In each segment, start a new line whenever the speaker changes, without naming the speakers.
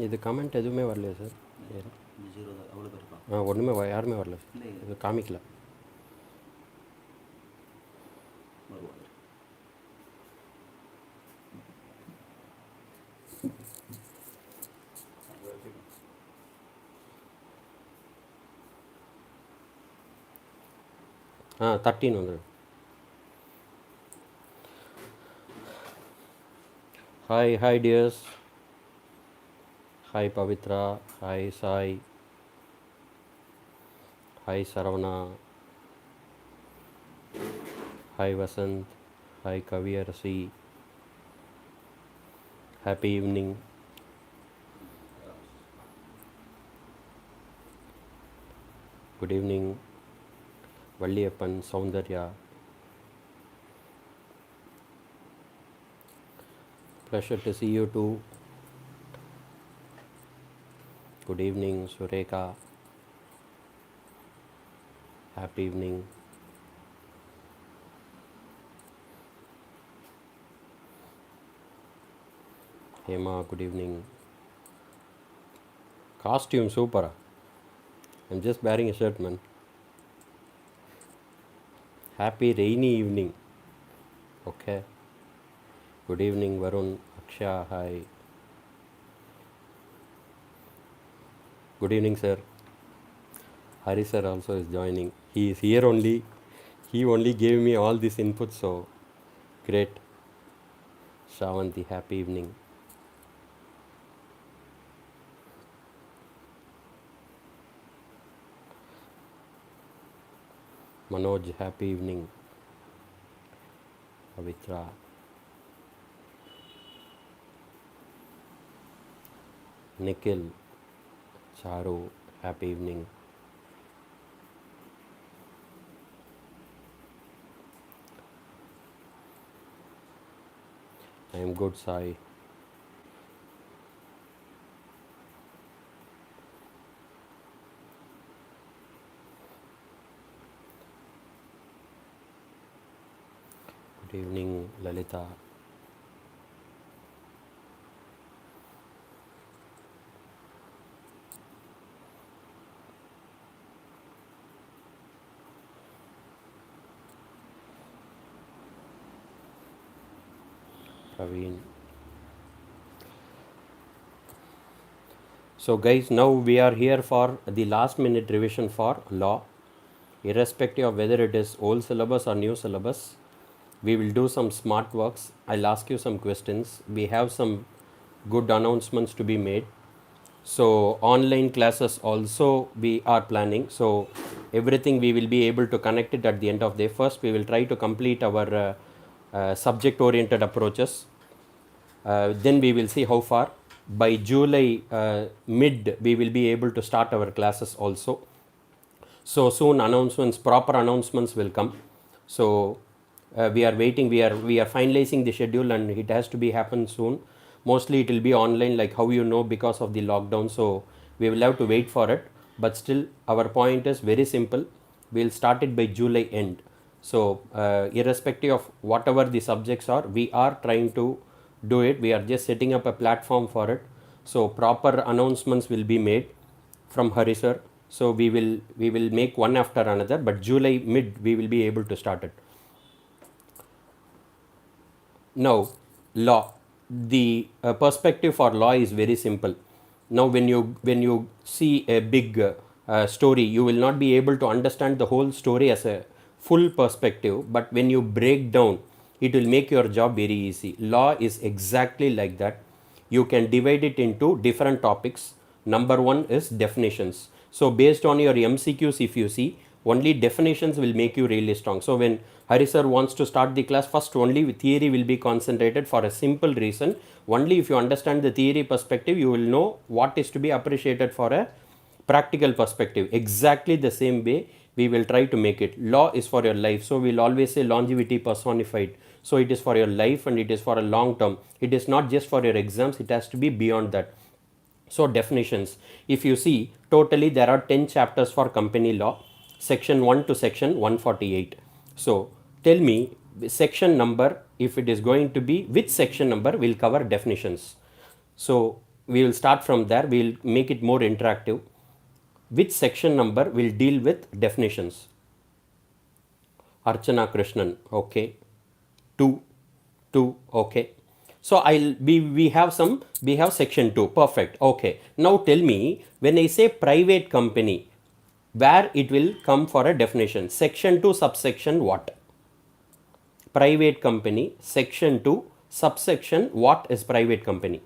இது கமெண்ட் எதுவுமே வரலையா சார்? ஒன்றுமே யாருமே வரல சார், இது காமிக்கல. ஆ 13 வந்து. Hi dears. Hi Pavithra, hi Sai, hi Saravana, hi Vasanth, hi Kaviyarasi. Happy evening. Good evening Valliappan, Soundarya. Pleasure to see you too. Good evening, Sureka. Happy evening. Hema, good evening. Costume super. I'm just wearing a shirt, man. Happy rainy evening. Okay. Good evening, Varun, Aksha, hi. Good evening, sir. Hari sir also is joining. He is here only. He only gave me all this input, so great. Shavanti, happy evening. Manoj, happy evening. Pavitra. Nikhil, Charu, happy evening. I am good, Sai. Good evening, Lalita. Praveen. So guys, now we are here for the last minute revision for law. Irrespective of whether it is old syllabus or new syllabus, we will do some smart works. I'll ask you some questions. We have some good announcements to be made. So online classes also we are planning. So everything we will be able to connect it at the end of the day. First we will try to complete our subject oriented approaches. Then we will see how far. By July mid we will be able to start our classes also. So soon announcements, proper announcements will come. So we are waiting, we are finalizing the schedule, and it has to be happen soon. Mostly it will be online, like how you know, because of the lockdown. So we will have to wait for it, but still our point is very simple. We'll start it by July end. So irrespective of whatever the subjects are, we are trying to do it. We are just setting up a platform for it. So proper announcements will be made from Hari sir. So we will make one after another, but July mid we will be able to start it. Now law, the perspective for law is very simple. Now when you see a big story, you will not be able to understand the whole story as a full perspective, but when you break down, it will make your job very easy. Law is exactly like that. You can divide it into different topics. Number one is definitions. So based on your MCQs, if you see, only definitions will make you really strong. So when Hari sir wants to start the class, first only theory will be concentrated for a simple reason. Only if you understand the theory perspective, you will know what is to be appreciated for a practical perspective. Exactly the same way we will try to make it. Law is for your life. So we'll always say longevity personified. So it is for your life and it is for a long term. It is not just for your exams, it has to be beyond that. So definitions, if you see, totally there are 10 chapters for company law, section 1 to section 148. So tell me section number, if it is going to be, which section number will cover definitions. So We will start from there. We will make it more interactive. Which section number will deal with definitions? Archana Krishnan, okay. 2, 2, okay. So we have section 2, perfect, okay. Now tell me, when I say private company, where it will come for a definition? Section 2 subsection what? Private company, section 2 subsection what is private company?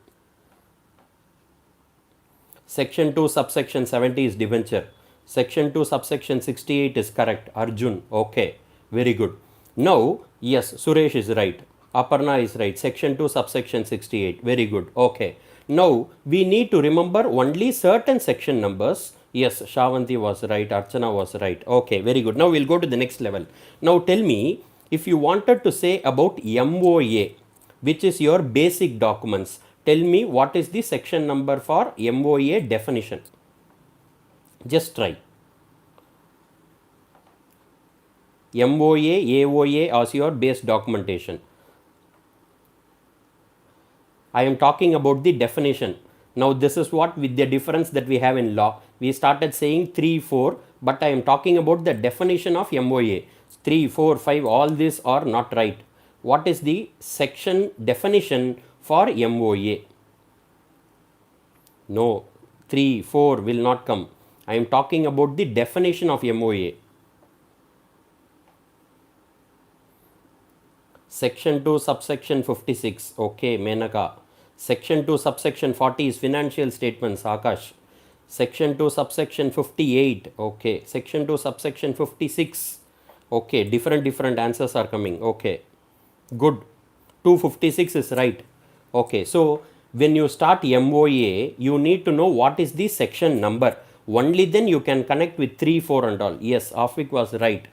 Section 2 subsection 70 is debenture. Section 2 subsection 68 is correct. Arjun, okay, very good. Now, yes, Suresh is right. Aparna is right. Section 2 subsection 68, very good, okay. Now, we need to remember only certain section numbers. Yes, Shavanti was right, Archana was right, okay, very good. Now, we'll go to the next level. Now, tell me, if you wanted to say about MOA, which is your basic documents, tell me what is the section number for MOA definition. Just try. MOA, AOA as your base documentation. I am talking about the definition. Now this is what with the difference that we have in law. We started saying 3, 4, but I am talking about the definition of MOA. 3, 4, 5, all these are not right. What is the section definition for MOA? No, 3, 4 will not come. I am talking about the definition of MOA. Section 2 subsection 56, okay, Menaka. Section 2 subsection 40 is financial statements, Akash. Section 2 subsection 58, okay. Section 2 subsection 56, okay. Different answers are coming, okay. Good. 256 is right, okay. So when you start MOA, you need to know what is the section number. Only then you can connect with 3, 4 and all. Yes, Afik was right.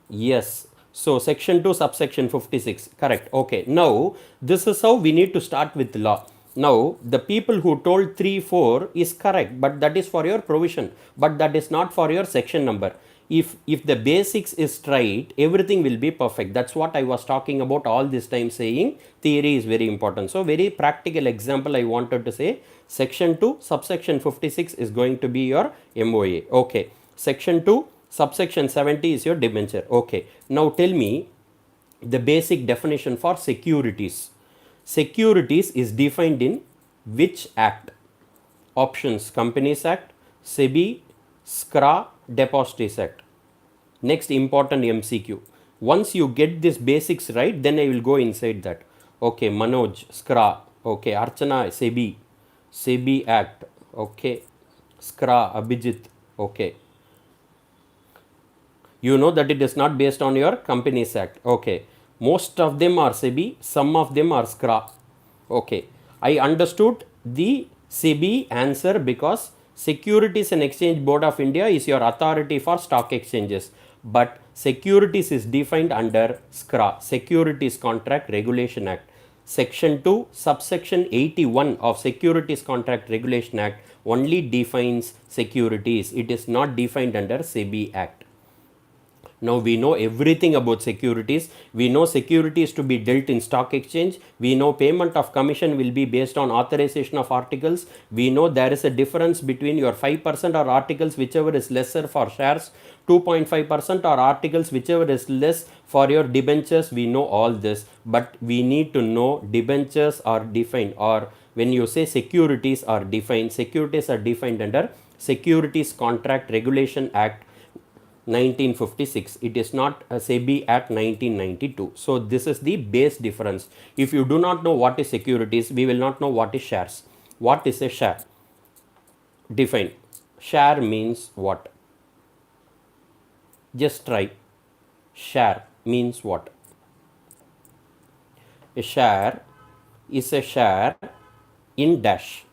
Yes. So section 2 subsection 56, correct, okay. Now this is how we need to start with law. Now the people who told 3, 4 is correct, but that is for your provision, but that is not for your section number. If the basics is right, everything will be perfect. That's what I was talking about all this time, saying theory is very important. So very practical example I wanted to say, section 2 subsection 56 is going to be your MOA, okay. Section 2 subsection 70 is your debenture, okay. Now tell me the basic definition for securities. Securities is defined in which act? Options: Companies Act, SEBI, SCRA, Depositories Act. Next important MCQ. Once you get this basics right, then I will go inside that. Okay, Manoj, SCRA, okay. Archana, SEBI, SEBI Act, okay. SCRA, Abhijit, okay. You know that it is not based on your Companies Act, okay. Most of them are SEBI, some of them are SCRA, okay. I understood the SEBI answer because Securities and Exchange Board of India is your authority for stock exchanges, but securities is defined under SCRA, Securities Contract Regulation Act. Section 2 subsection 81 of Securities Contract Regulation Act only defines securities. It is not defined under SEBI Act. Now we know everything about securities. We know securities to be dealt in stock exchange. We know payment of commission will be based on authorization of articles. We know there is a difference between your 5% or articles whichever is lesser for shares, 2.5% or articles whichever is less for your debentures. We know all this, but we need to know debentures are defined, or when you say securities are defined, securities are defined under Securities Contract Regulation Act 1956. It is not a SEBI Act 1992. So this is the base difference. If you do not know what is securities, we will not know what is shares. What is a share? Define. Share means what? Just try. Share means what? A share is a share in dash.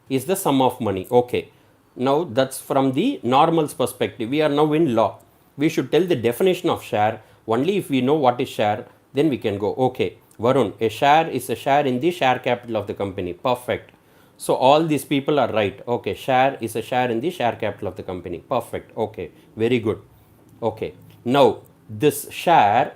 Is the sum of money. Okay. Now that's from the normal's perspective. We are now in law. We should tell the definition of share. Only if we know what is share, then we can go. Okay, Varun, a share is a share in the share capital of the company. Perfect. So all these people are right. Okay, share is a share in the share capital of the company. Perfect. Okay, very good. Okay, now this share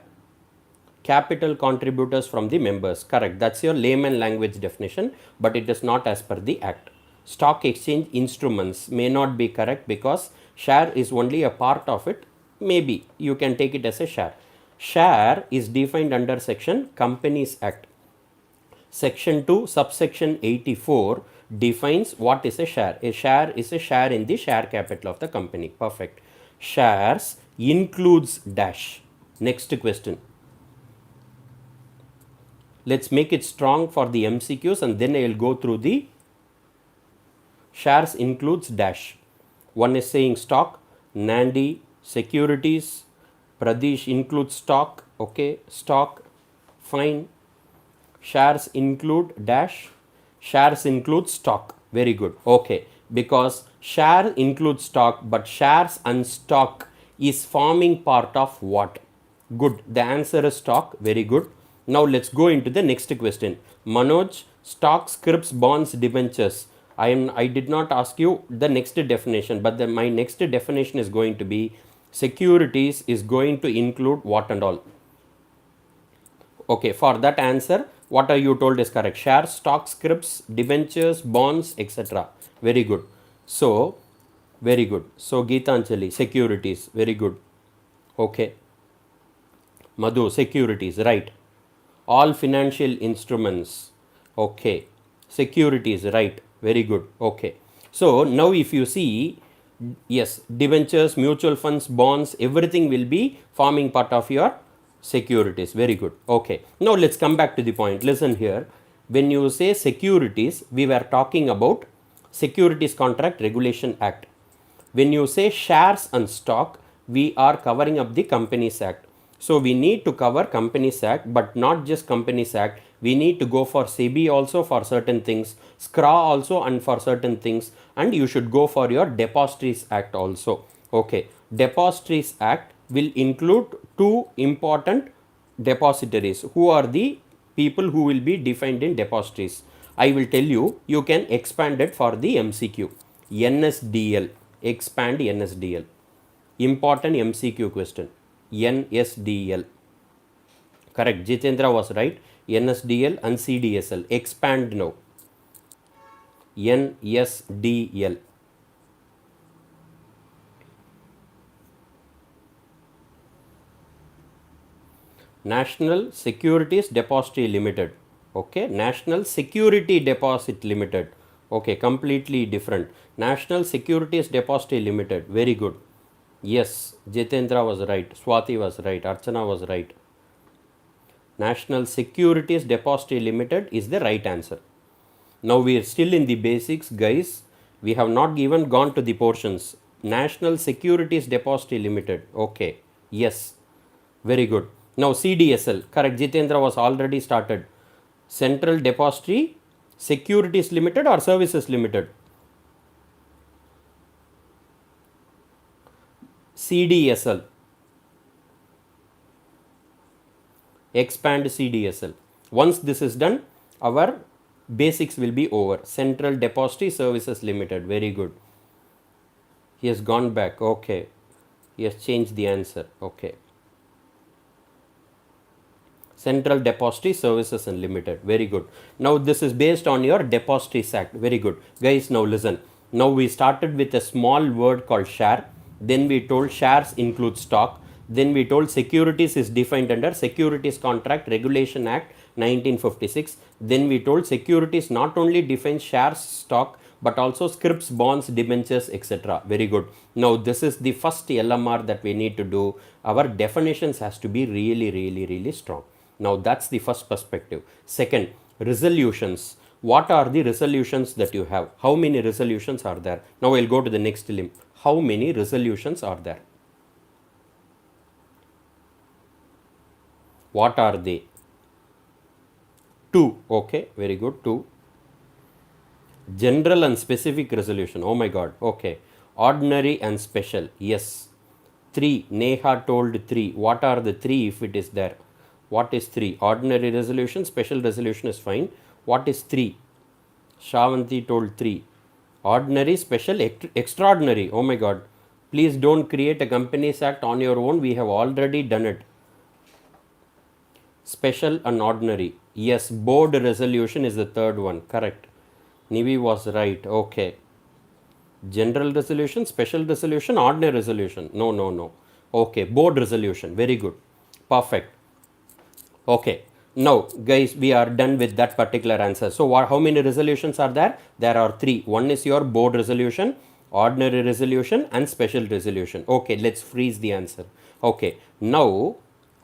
capital contributors from the members. Correct. That's your layman language definition, but it is not as per the act. Stock exchange instruments may not be correct because share is only a part of it. Maybe you can take it as a share. Share is defined under section Companies Act. Section 2 subsection 84 defines what is a share. A share is a share in the share capital of the company. Perfect. Shares includes dash. Next question. Let's make it strong for the MCQs and then I will go through the shares includes dash. One is saying stock, Nandi, securities, Pradesh includes stock, okay, stock, fine. Shares include dash, shares include stock, very good, okay, because share includes stock but shares and stock is forming part of what? Good, the answer is stock, very good. Now let's go into the next question. Manoj, stock, scrips, bonds, debentures. I did not ask you the next definition, but my next definition is going to be securities is going to include what and all. Okay, for that answer, what are you told is correct. Shares, stock, scrips, debentures, bonds, etc. Very good. So, very good. So, Geetanjali, securities, very good. Okay. Madhu, securities, right. All financial instruments, okay. Securities, right. Very good. Okay. So, now if you see, yes, debentures, mutual funds, bonds, everything will be forming part of your securities. Very good. Okay. Now let's come back to the point. Listen here. When you say securities, we were talking about Securities Contract Regulation Act. When you say shares and stock, we are covering up the Companies Act. So we need to cover Companies Act, but not just Companies Act. We need to go for SEBI also for certain things, SCRA also and for certain things, and you should go for your Depositories Act also. Okay. Depositories Act will include two important depositories. Who are the people who will be defined in depositories? I will tell you, you can expand it for the MCQ. NSDL, expand NSDL. Important MCQ question. NSDL. Correct. Jitendra was right. NSDL and CDSL. Expand now. NSDL. National Securities Depository Limited. Okay, National Security Deposit Limited. Okay, completely different. National Securities Depository Limited. Very good. Yes, Jitendra was right. Swati was right. Archana was right. National Securities Depository Limited is the right answer. Now we are still in the basics, guys. We have not even gone to the portions. National Securities Depository Limited. Okay. Yes. Very good. Now CDSL. Correct. Jitendra was already started. Central Depository Securities Limited or Services Limited? CDSL. Expand CDSL. Once this is done, our basics will be over. Central Depository Services Limited. Very good. He has gone back. Okay. He has changed the answer. Okay. Central Depository Services Limited. Very good. Now this is based on your Depositories Act. Very good. Guys, now listen. Now we started with a small word called share. Then we told shares include stock. Then we told securities is defined under Securities Contract Regulation Act 1956. Then we told securities not only defines shares, stock, but also scrips, bonds, debentures, etc. Very good. Now this is the first LMR that we need to do. Our definitions has to be really strong. Now that's the first perspective. Second, resolutions. What are the resolutions that you have? How many resolutions are there? Now I'll go to the next limb. How many resolutions are there? What are they? 2. Okay, very good. 2. General and specific resolution. Oh my God. Okay. Ordinary and special. Yes. 3. Neha told 3. What are the 3 if it is there? What is 3? Ordinary resolution, special resolution is fine. What is 3? Shavanti told 3. Ordinary, special, extraordinary. Oh my God. Please don't create a Companies Act on your own. We have already done it. Special and ordinary. Yes, board resolution is the third one. Correct. Nivi was right. Okay. General resolution, special resolution, ordinary resolution. No, no, no. Okay. Board resolution. Very good. Perfect. Okay. Now, guys, we are done with that particular answer. So, how many resolutions are there? There are three. One is your board resolution, ordinary resolution, and special resolution. Okay, let's freeze the answer. Okay. Now,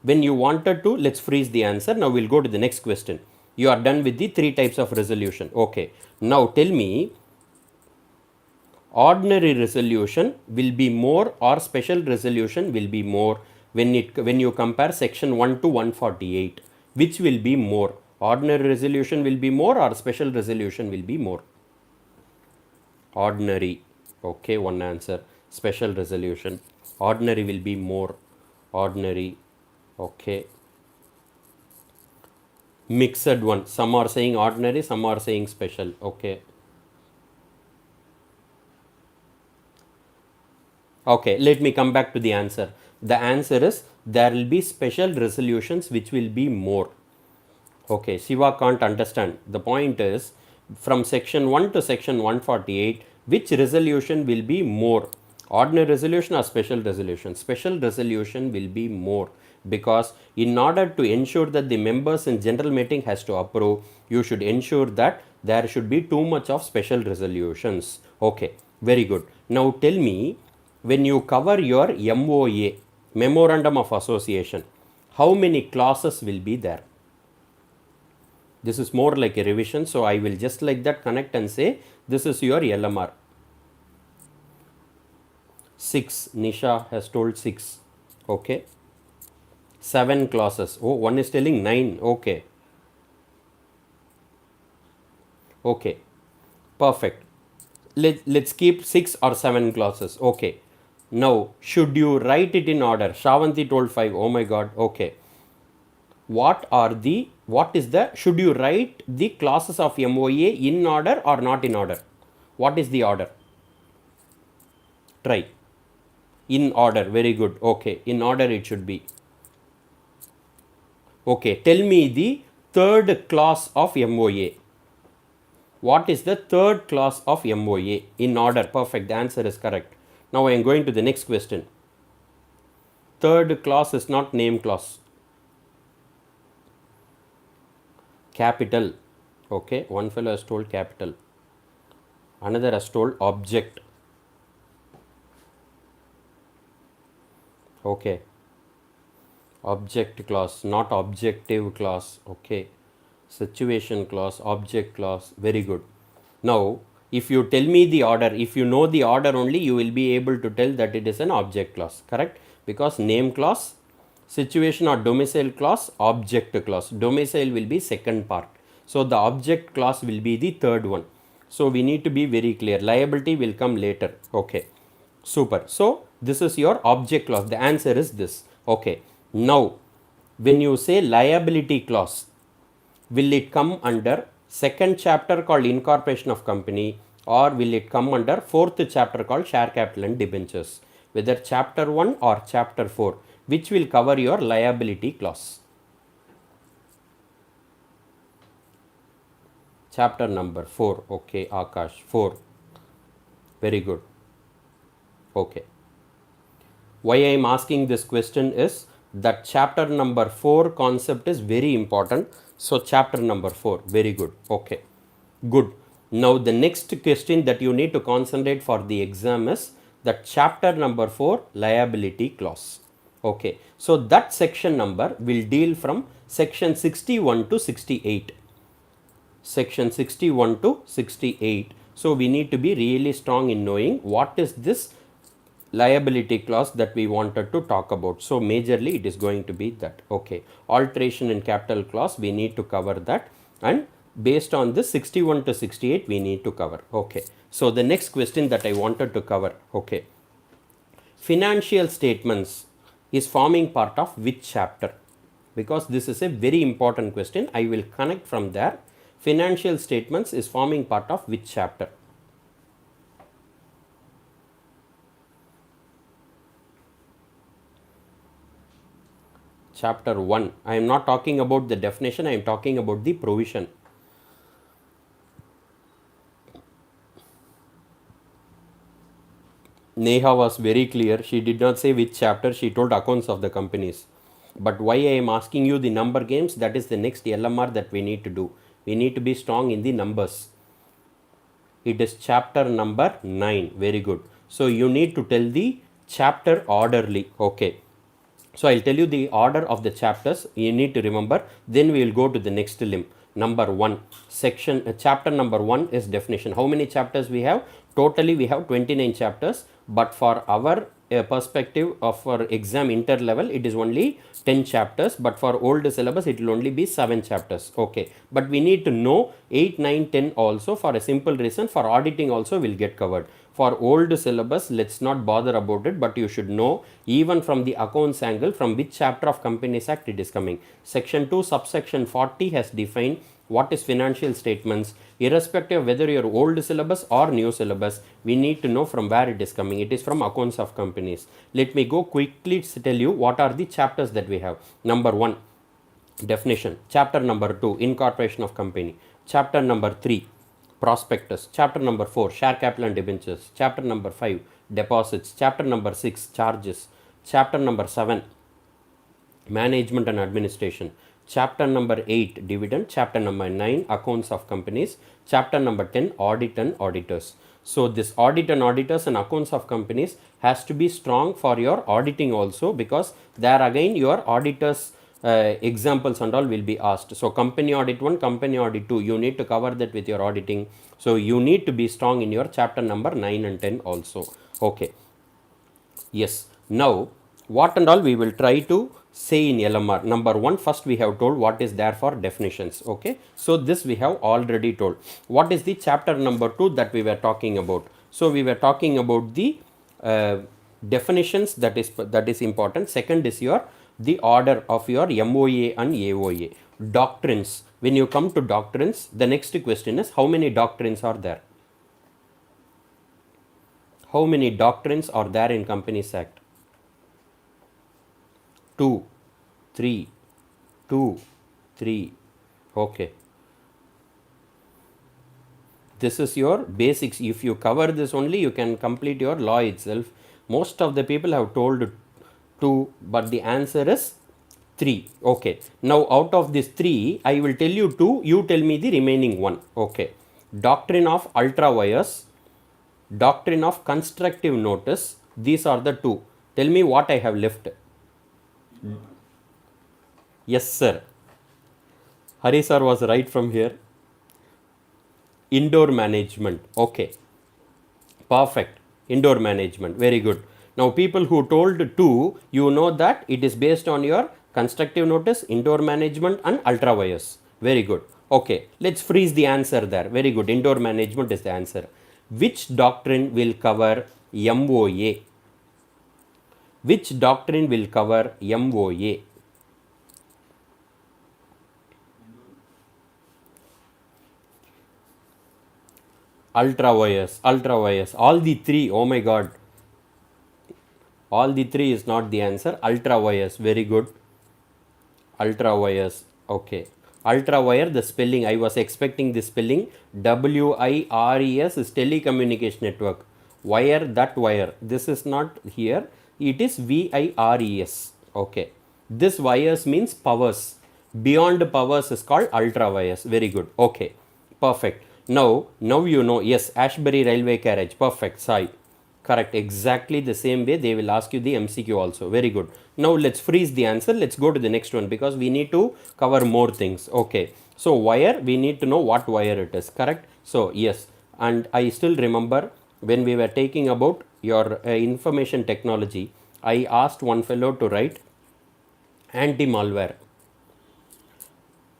when you wanted to, let's freeze the answer. Now, we'll go to the next question. You are done with the three types of resolution. Okay. Now, tell me, ordinary resolution will be more or special resolution will be more when you compare section 1 to 148, which will be more? Ordinary resolution will be more or special resolution will be more? Ordinary. Okay, one answer. Special resolution. Ordinary will be more. Ordinary. Okay. Mixed one. Some are saying ordinary, some are saying special. Okay. Okay, let me come back to the answer. The answer is there will be special resolutions which will be more. Okay, Shiva can't understand. The point is from section 1 to section 148, which resolution will be more? Ordinary resolution or special resolution? Special resolution will be more, because in order to ensure that the members in general meeting has to approve, you should ensure that there should be too much of special resolutions. Okay, very good. Now tell me, when you cover your MOA, Memorandum of Association, how many clauses will be there? This is more like a revision, so I will just like that connect and say this is your LMR. 6, Nisha has told 6. Okay. 7 clauses. Oh, one is telling 9. Okay. Okay. Perfect. Let's keep 6 or 7 clauses. Okay. Now, should you write it in order? Shavanti told 5. Oh my God. Okay. What is the, should you write the clauses of MOA in order or not in order? What is the order? Try. In order. Very good. Okay. In order it should be. Okay. Tell me the third clause of MOA. What is the third clause of MOA? In order. Perfect. The answer is correct. Now I am going to the next question. Third clause is not name clause. Capital. Okay. One fellow has told capital. Another has told object. Okay. Object clause, not objective clause. Okay. Situation clause, object clause. Very good. Now, if you tell me the order, if you know the order only, you will be able to tell that it is an object clause. Correct? Because name clause, situation or domicile clause, object clause. Domicile will be second part. So, the object clause will be the third one. So, we need to be very clear. Liability will come later. Okay. Super. So, this is your object clause. The answer is this. Okay. Now, when you say liability clause, will it come under second chapter called incorporation of company, or will it come under fourth chapter called share capital and debentures? Whether chapter 1 or chapter 4, which will cover your liability clause? Chapter number 4. Okay, Akash. 4. Very good. Okay. Why I am asking this question is that chapter number 4 concept is very important. So, chapter number 4. Very good. Okay. Good. Now, the next question that you need to concentrate for the exam is that chapter number 4 liability clause. Okay. So, that section number will deal from section 61 to 68. Section 61 to 68. So, we need to be really strong in knowing what is this liability clause that we wanted to talk about. So, majorly it is going to be that. Okay. Alteration in capital clause, we need to cover that, and based on this 61 to 68 we need to cover. Okay. So, the next question that I wanted to cover. Okay. Financial statements is forming part of which chapter? Because this is a very important question. I will connect from there. Financial statements is forming part of which chapter? Chapter 1. I am not talking about the definition, I am talking about the provision. Neha was very clear. She did not say which chapter, she told accounts of the companies. But why I am asking you the number games, that is the next LMR that we need to do. We need to be strong in the numbers. It is chapter number 9. Very good. So you need to tell the chapter orderly. Okay. So I'll tell you the order of the chapters. You need to remember. Then we will go to the next limb. Number 1. Chapter number 1 is definition. How many chapters we have? Totally we have 29 chapters. But for our perspective of our exam inter level, it is only 10 chapters. But for old syllabus, it will only be 7 chapters. Okay. But we need to know 8, 9, 10 also, for a simple reason. For auditing also will get covered. For old syllabus, let's not bother about it, but you should know even from the accounts angle from which chapter of Companies Act it is coming. Section 2 subsection 40 has defined what is financial statements. Irrespective of whether your old syllabus or new syllabus, we need to know from where it is coming. It is from accounts of companies. Let me go quickly to tell you what are the chapters that we have. Number 1, definition. Chapter number 2, incorporation of company. Chapter number 3, prospectus. Chapter number 4, share capital and debentures. Chapter number 5, deposits. Chapter number 6, charges. Chapter number 7, management and administration. Chapter number 8, dividend. Chapter number 9, accounts of companies. Chapter number 10, audit and auditors. So this audit and auditors and accounts of companies has to be strong for your auditing also, because there again your auditors examples and all will be asked. So company audit 1, company audit 2, you need to cover that with your auditing. So you need to be strong in your chapter number 9 and 10 also. Okay. Yes. Now what and all we will try to say in LMR. Number 1, first we have told what is there for definitions. Okay. So this we have already told. What is the chapter number 2 that we were talking about? So we were talking about the definitions, that is important. Second is your the order of your MOA and AOA. Doctrines. When you come to doctrines, the next question is how many doctrines are there? How many doctrines are there in Companies Act? 2, 3, 2, 3. Okay. This is your basics. If you cover this only, you can complete your law itself. Most of the people have told 2, but the answer is 3. Okay. Now out of this 3, I will tell you 2, you tell me the remaining 1. Okay. Doctrine of ultra vires, doctrine of constructive notice. These are the 2. Tell me what I have left. Yes, sir. Hari sir was right from here. Indoor management. Okay. Perfect. Indoor management. Very good. Now people who told 2, you know that it is based on your constructive notice, indoor management and ultra vires. Very good. Okay. Let's freeze the answer there. Very good. Indoor management is the answer. Which doctrine will cover MOA? Which doctrine will cover MOA? Ultra vires, ultra vires. All the 3. Oh my God. All the 3 is not the answer. Ultra vires. Very good. Ultra vires. Okay. Ultra wire, the spelling, I was expecting the spelling. WIRES is telecommunication network. Wire, that wire. This is not here. It is VIRES. Okay. This wires means powers. Beyond powers is called ultra wires. Very good. Okay. Perfect. Now you know. Yes, Ashbury railway carriage. Perfect. Sai. Correct. Exactly the same way they will ask you the MCQ also. Very good. Now let's freeze the answer. Let's go to the next one because we need to cover more things. Okay. So wire, we need to know what wire it is. Correct. So yes. And I still remember when we were taking about your information technology, I asked one fellow to write anti-malware.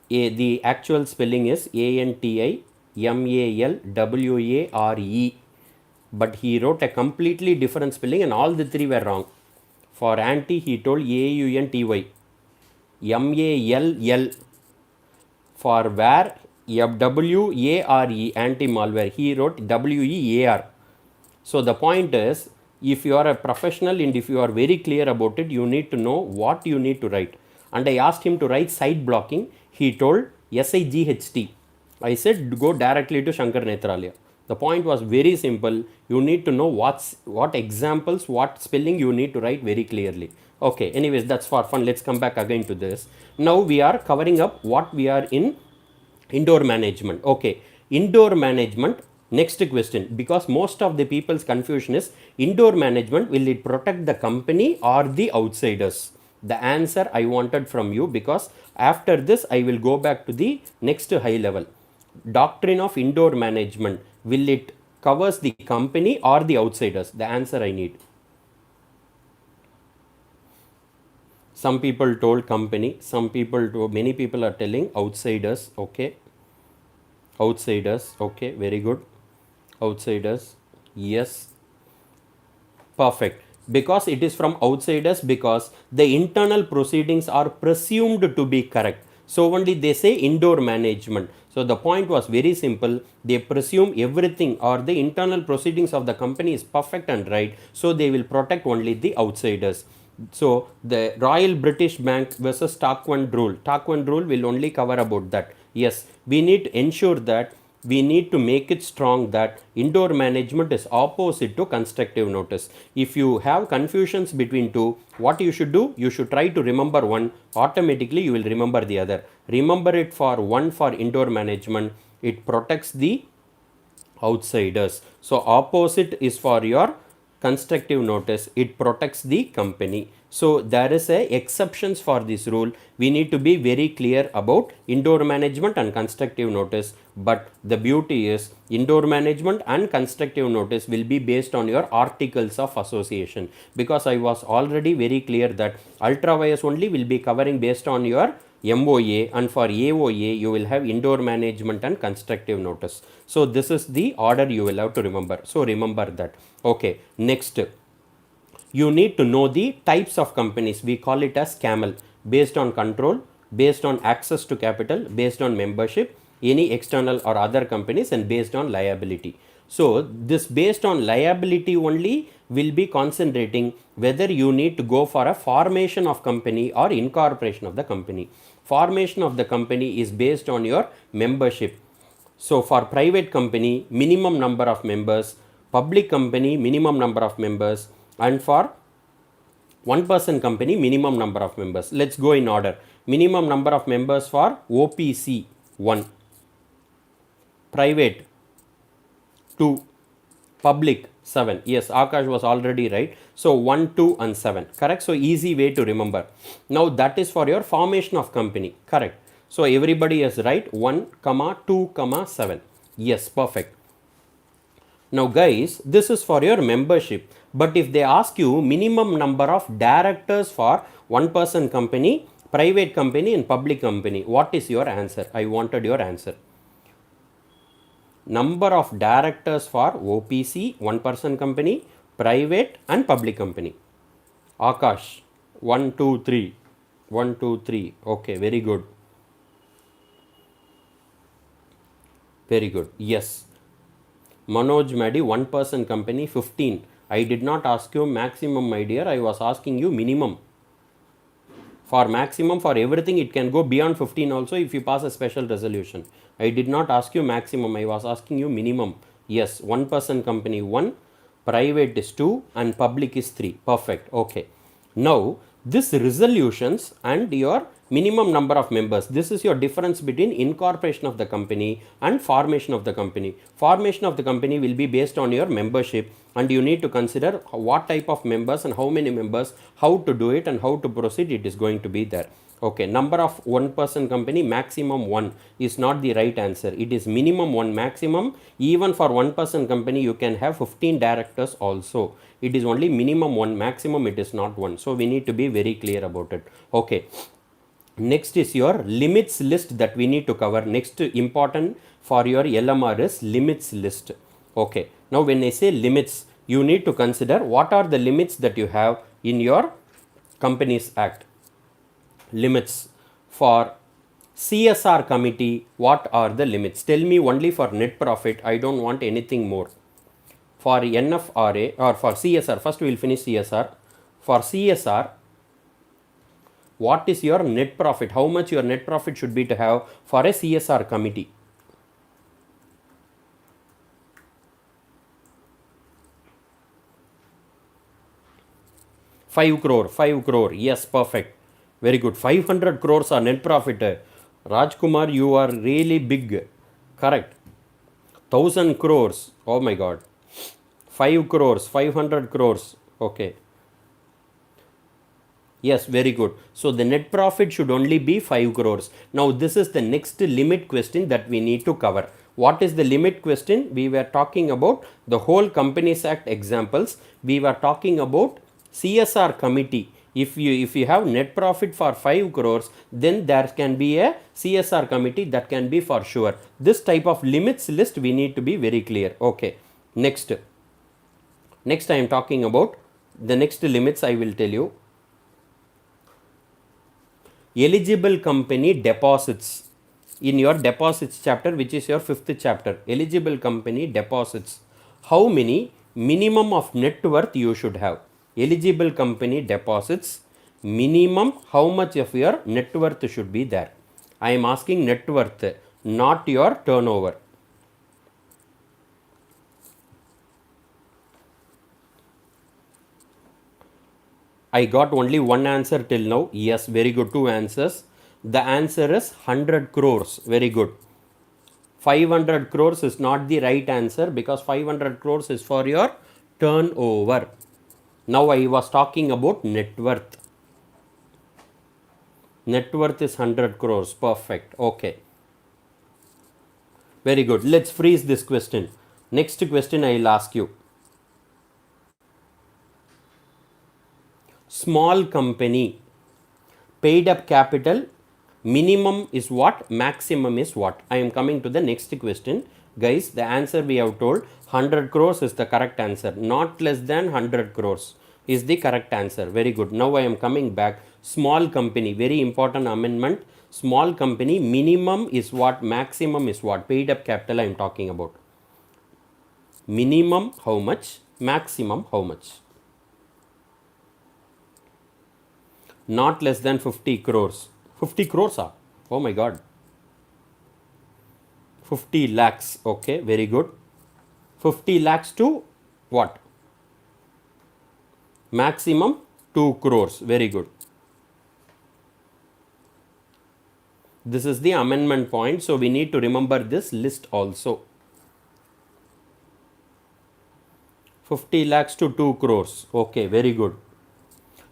The actual spelling is ANTIMALWARE, but he wrote a completely different spelling and all the 3 were wrong. For anti, he told AUNTY, MALL. For where, WARE, anti-malware, he wrote WEAR. So the point is, if you are a professional and if you are very clear about it, you need to know what you need to write. and I asked him to write site blocking. He told SIGHT. I said go directly to Shankar Netralaya. The point was very simple. You need to know what examples, what spelling you need to write very clearly. Okay, anyways, that's for fun. Let's come back again to this. Now we are covering up what we are in indoor management. Okay, indoor management. Next question, because most of the people's confusion is indoor management, will it protect the company or the outsiders? The answer I wanted from you, because after this I will go back to the next high level. Doctrine of indoor management, will it covers the company or the outsiders? The answer I need. Some people told company, some people told, many people are telling outsiders. Okay, outsiders. Okay, very good. Outsiders, yes, perfect. Because it is from outsiders, because the internal proceedings are presumed to be correct, so only they say indoor management. So the point was very simple. They presume everything or the internal proceedings of the company is perfect and right, so they will protect only the outsiders. So the Royal British Bank versus Tarquin rule. Tarquin rule will only cover about that. Yes, we need to ensure that we need to make it strong that indoor management is opposite to constructive notice. If you have confusions between two, what you should do? You should try to remember one. Automatically you will remember the other. Remember it for one for indoor management. It protects the outsiders. So opposite is for your constructive notice, it protects the company. So there is a exceptions for this rule. We need to be very clear about indoor management and constructive notice. But the beauty is indoor management and constructive notice will be based on your articles of association, because I was already very clear that ultra vires only will be covering based on your MOA, and for AOA you will have indoor management and constructive notice. So this is the order you will have to remember. So remember that. Okay, next, you need to know the types of companies. We call it as CAMEL, based on control, based on access to capital, based on membership, any external or other companies, and based on liability. So this based on liability only will be concentrating whether you need to go for a formation of company or incorporation of the company. Formation of the company is based on your membership. So for private company, minimum number of members, public company, minimum number of members, and for one person company, minimum number of members. Let's go in order. Minimum number of members for OPC 1, private 2, public 7. Yes, Akash was already right. So 1, 2 and 7. Correct. So easy way to remember. Now that is for your formation of company. Correct. So everybody is right. 1, 2, 7. Yes, perfect. Now guys, this is for your membership. But if they ask you minimum number of directors for one person company, private company and public company, what is your answer? I wanted your answer. Number of directors for OPC, one person company, private and public company. Akash, 1, 2, 3. 1, 2, 3. Okay, very good. Very good. Yes. Manoj Madi, one person company, 15. I did not ask you maximum, my dear. I was asking you minimum. For maximum, for everything, it can go beyond 15 also if you pass a special resolution. I did not ask you maximum. I was asking you minimum. Yes, one person company 1, private is 2 and public is 3. Perfect. Okay. Now, this resolutions and your minimum number of members, this is your difference between incorporation of the company and formation of the company. Formation of the company will be based on your membership, and you need to consider what type of members and how many members, how to do it and how to proceed. It is going to be there. Okay, number of one person company, maximum 1 is not the right answer. It is minimum 1, maximum. Even for one person company, you can have 15 directors also. It is only minimum 1, maximum it is not 1. So we need to be very clear about it. Okay. Next is your limits list that we need to cover. Next important for your LMR is limits list. Okay. Now when I say limits, you need to consider what are the limits that you have in your Companies Act. Limits for CSR committee, what are the limits? Tell me only for net profit. I don't want anything more. For NFRA or for CSR, first we will finish CSR. For CSR, What is your net profit? How much your net profit should be to have for a CSR committee? 5 crore, 5 crore. Yes, perfect. Very good. 500 crores are net profit. Rajkumar, you are really big. Correct. 1000 crores. Oh my God. 5 crores, 500 crores. Okay. Yes, very good. So the net profit should only be 5 crores. Now this is the next limit question that we need to cover. What is the limit question? We were talking about the whole Companies Act examples. We were talking about CSR committee. If you have net profit for 5 crores, then there can be a CSR committee that can be for sure. This type of limits list we need to be very clear. Okay. Next I am talking about the next limits I will tell you. Eligible company deposits. In your deposits chapter, which is your 5th chapter, eligible company deposits. How many minimum of net worth you should have? Eligible company deposits, minimum how much of your net worth should be there? I am asking net worth, not your turnover. I got only one answer till now. Yes, very good. 2 answers. The answer is 100 crores. Very good. 500 crores is not the right answer because 500 crores is for your turnover. Now I was talking about net worth. Net worth is 100 crores. Perfect. Okay. Very good. Let's freeze this question. Next question I will ask you. Small company, paid up capital, minimum is what, maximum is what? I am coming to the next question. Guys, the answer we have told 100 crores is the correct answer. Not less than 100 crores is the correct answer. Very good. Now I am coming back. Small company, very important amendment. Small company, minimum is what, maximum is what? Paid up capital I am talking about. Minimum how much, maximum how much? Not less than 50 crores. 50 crores are? Oh my God. 50 lakhs. Okay, very good. 50 lakhs to what? Maximum 2 crores. Very good. This is the amendment point. So we need to remember this list also. 50 lakhs to 2 crores. Okay, very good.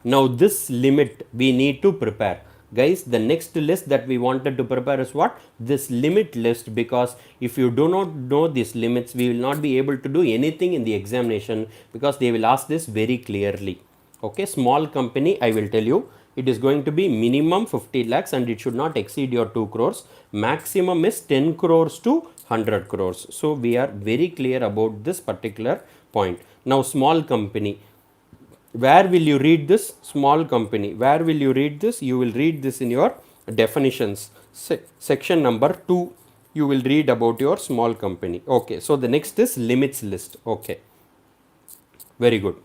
Now this limit we need to prepare. Guys, the next list that we wanted to prepare is what? This limit list, because if you do not know these limits, we will not be able to do anything in the examination because they will ask this very clearly. Okay, small company, I will tell you, it is going to be minimum 50 lakhs and it should not exceed your 2 crores. Maximum is 10 crores to 100 crores. So we are very clear about this particular point. Now small company. Where will you read this? Small company. Where will you read this? You will read this in your definitions. Section number 2, you will read about your small company. Okay, so the next is limits list. Okay, very good.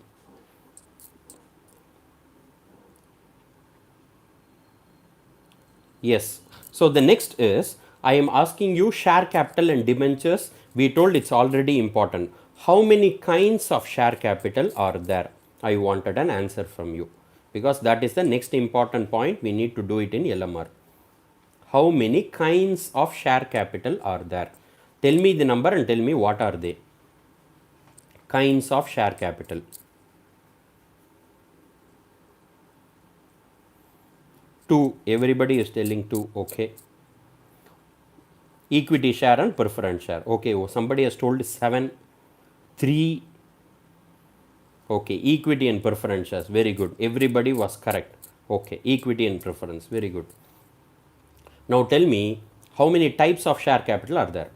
Yes, so the next is, I am asking you share capital and debentures. We told it's already important. How many kinds of share capital are there? I wanted an answer from you because that is the next important point. We need to do it in LMR. How many kinds of share capital are there? Tell me the number and tell me what are they. Kinds of share capital. 2. Everybody is telling 2. Okay. Equity share and preference share. Okay. Oh, somebody has told 7. 3. Okay, equity and preference shares. Very good. Everybody was correct. Okay, equity and preference. Very good. Now tell me, how many types of share capital are there?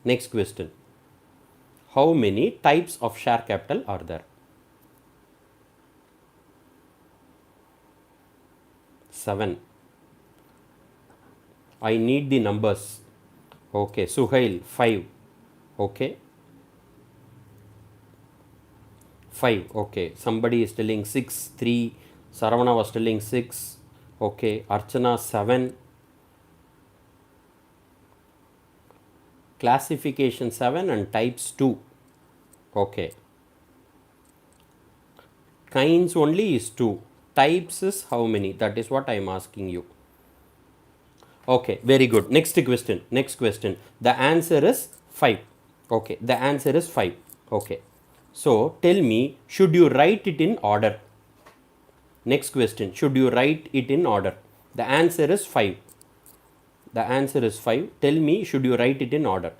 Next question. How many types of share capital are there? 7. I need the numbers. Okay, Suhail, 5. Okay. 5. Okay, somebody is telling 6, 3, Saravana was telling 6. Okay, Archana 7. Classification 7 and types 2. Okay, kinds only is 2, types is how many? That is what I am asking you. Okay, very good. Next question. Next question. The answer is 5. Okay, the answer is 5. Okay. So tell me, should you write it in order? Next question. Should you write it in order? The answer is 5. The answer is 5. Tell me, should you write it in order?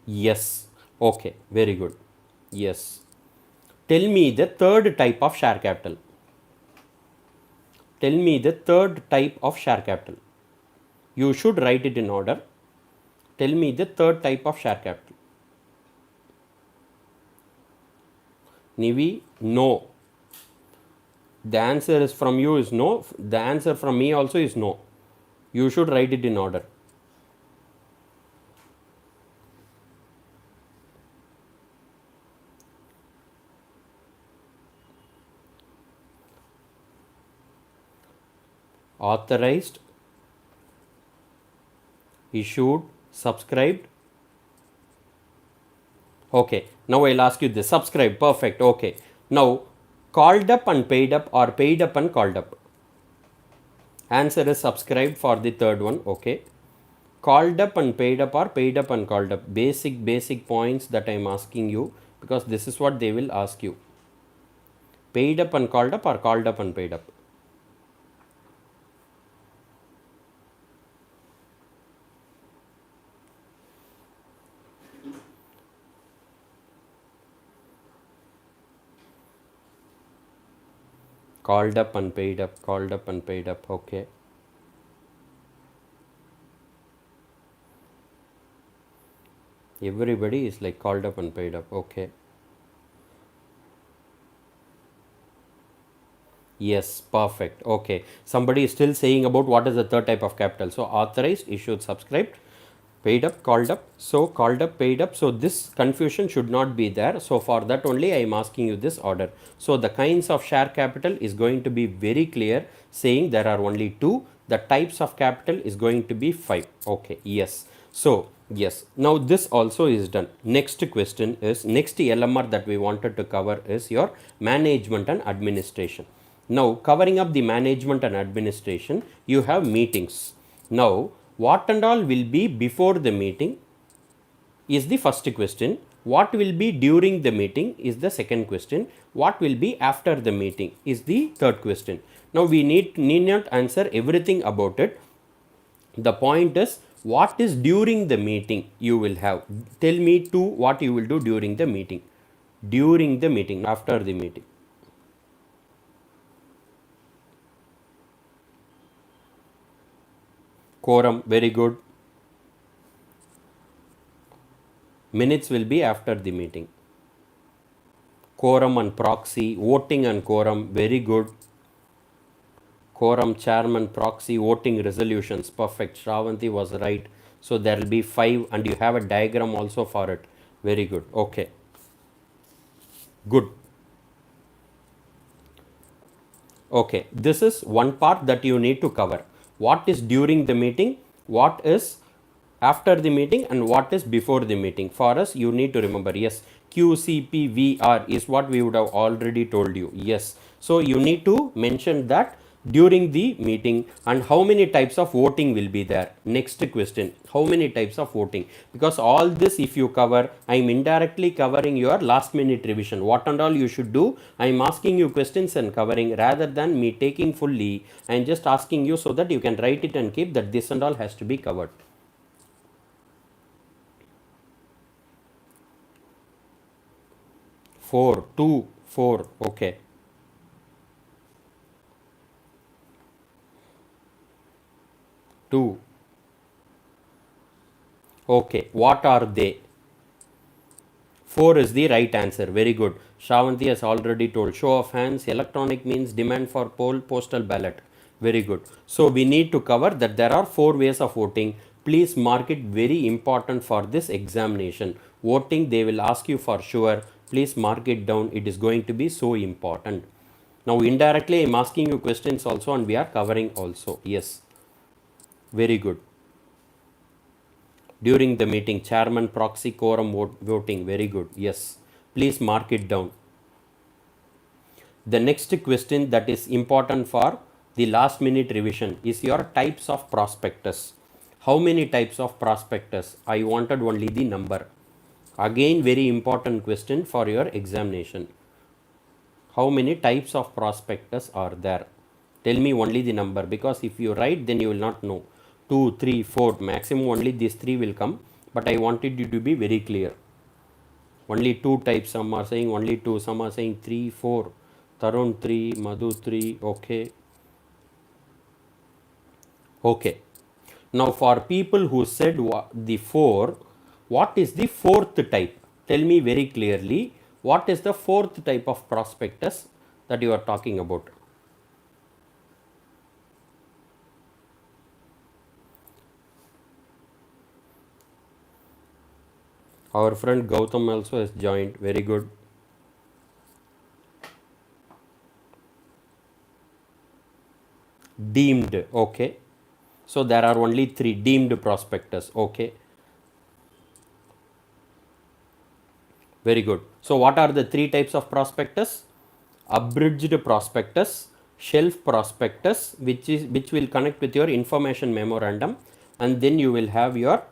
Yes. Okay, very good. Yes. Tell me the third type of share capital. Tell me the third type of share capital. You should write it in order. Tell me the third type of share capital. Nivi, no. The answer is from you is no. The answer from me also is no. You should write it in order. Authorized, issued, subscribed. Okay, now I'll ask you this. Subscribe, perfect. Okay, now called up and paid up or paid up and called up? Answer is subscribed for the third one. Okay, called up and paid up or paid up and called up? Basic points that I'm asking you, because this is what they will ask you. Paid up and called up or called up and paid up? Called up and paid up, called up and paid up. Okay. Everybody is like called up and paid up. Okay. Yes, perfect. Okay. Somebody is still saying about what is the third type of capital. So authorized, issued, subscribed, paid up, called up. So called up, paid up. So this confusion should not be there. So for that only I am asking you this order. So the kinds of share capital is going to be very clear, saying there are only 2. The types of capital is going to be 5. Okay, yes. So yes, now this also is done. Next question is, next LMR that we wanted to cover is your management and administration. Now covering up the management and administration, you have meetings. Now what and all will be before the meeting is the first question. What will be during the meeting is the second question. What will be after the meeting is the third question. Now we need not answer everything about it. The point is, what is during the meeting you will have. Tell me to what you will do during the meeting. During the meeting, after the meeting. Quorum, very good. Minutes will be after the meeting. Quorum and proxy, voting and quorum, very good. Quorum, chairman, proxy, voting resolutions, perfect. Shravanti was right. So there will be 5 and you have a diagram also for it. Very good. Okay. Good. Okay. This is one part that you need to cover. What is during the meeting? What is after the meeting and what is before the meeting? For us, you need to remember, yes, QCPVR is what we would have already told you. Yes. So you need to mention that during the meeting and how many types of voting will be there. Next question, how many types of voting? Because all this if you cover, I am indirectly covering your last minute revision. What and all you should do, I am asking you questions and covering rather than me taking fully. I am just asking you so that you can write it and keep that this and all has to be covered. 4, 2, 4, okay. Two. Okay, what are they? 4 is the right answer. Very good. Shravanti has already told. Show of hands, electronic means demand for postal ballot. Very good. So we need to cover that there are 4 ways of voting. Please mark it very important for this examination. Voting, they will ask you for sure. Please mark it down. It is going to be so important. Now indirectly I am asking you questions also and we are covering also. Yes. Very good. During the meeting, chairman, proxy, quorum voting. Very good. Yes. Please mark it down. The next question that is important for the last minute revision is your types of prospectus. How many types of prospectus? I wanted only the number. Again, very important question for your examination. How many types of prospectus are there? Tell me only the number, because if you write then you will not know. 2, 3, 4, maximum only these 3 will come, but I wanted you to be very clear. Only 2 types, some are saying only 2, some are saying 3, 4. Tarun 3, Madhu 3, okay. Okay. Now for people who said the 4, what is the 4th type? Tell me very clearly, what is the 4th type of prospectus that you are talking about? Our friend Gautam also has joined. Very good. Deemed. Okay. So there are only 3 deemed prospectus. Okay. Very good. So what are the 3 types of prospectus? Abridged prospectus, shelf prospectus, which will connect with your information memorandum, and then you will have your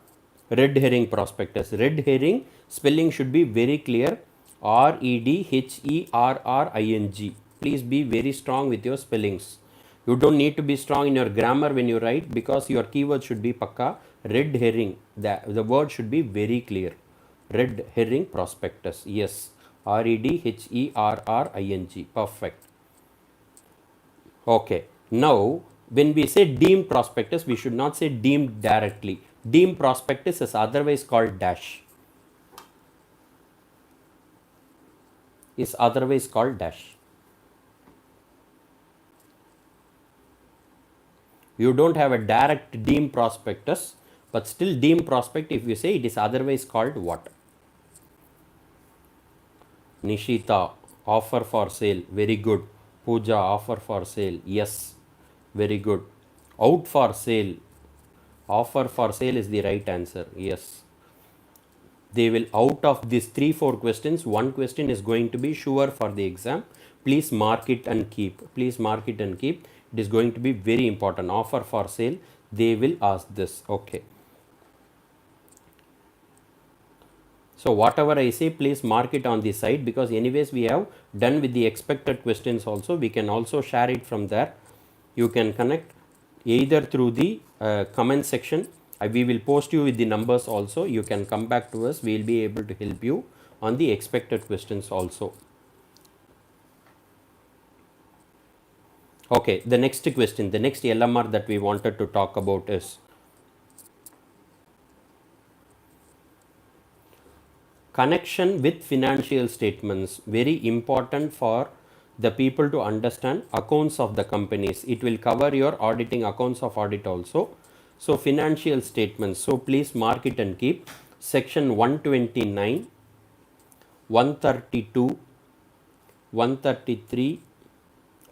red herring prospectus. Red herring spelling should be very clear. REDHERRING. Please be very strong with your spellings. You don't need to be strong in your grammar when you write, because your keyword should be pakka. Red herring, the word should be very clear. Red herring prospectus. Yes. REDHERRING. Perfect. Okay. Now, when we say deemed prospectus, we should not say deemed directly. Deemed prospectus is otherwise called dash. Is otherwise called dash. You don't have a direct deemed prospectus, but still deemed prospect, if you say, it is otherwise called what? Nishita, offer for sale. Very good. Pooja, offer for sale. Yes. Very good. Out for sale. Offer for sale is the right answer. Yes. They will, out of these 3-4 questions, one question is going to be sure for the exam. Please mark it and keep. Please mark it and keep. It is going to be very important. Offer for sale. They will ask this. Okay. So whatever I say, please mark it on the side, because anyways we have done with the expected questions also. We can also share it from there. You can connect either through the comment section. We will post you with the numbers also. You can come back to us. We will be able to help you on the expected questions also. Okay, the next question, the next LMR that we wanted to talk about is connection with financial statements. Very important for the people to understand accounts of the companies. It will cover your auditing, accounts of audit also. So financial statements. So please mark it and keep. Section 129, 132, 133,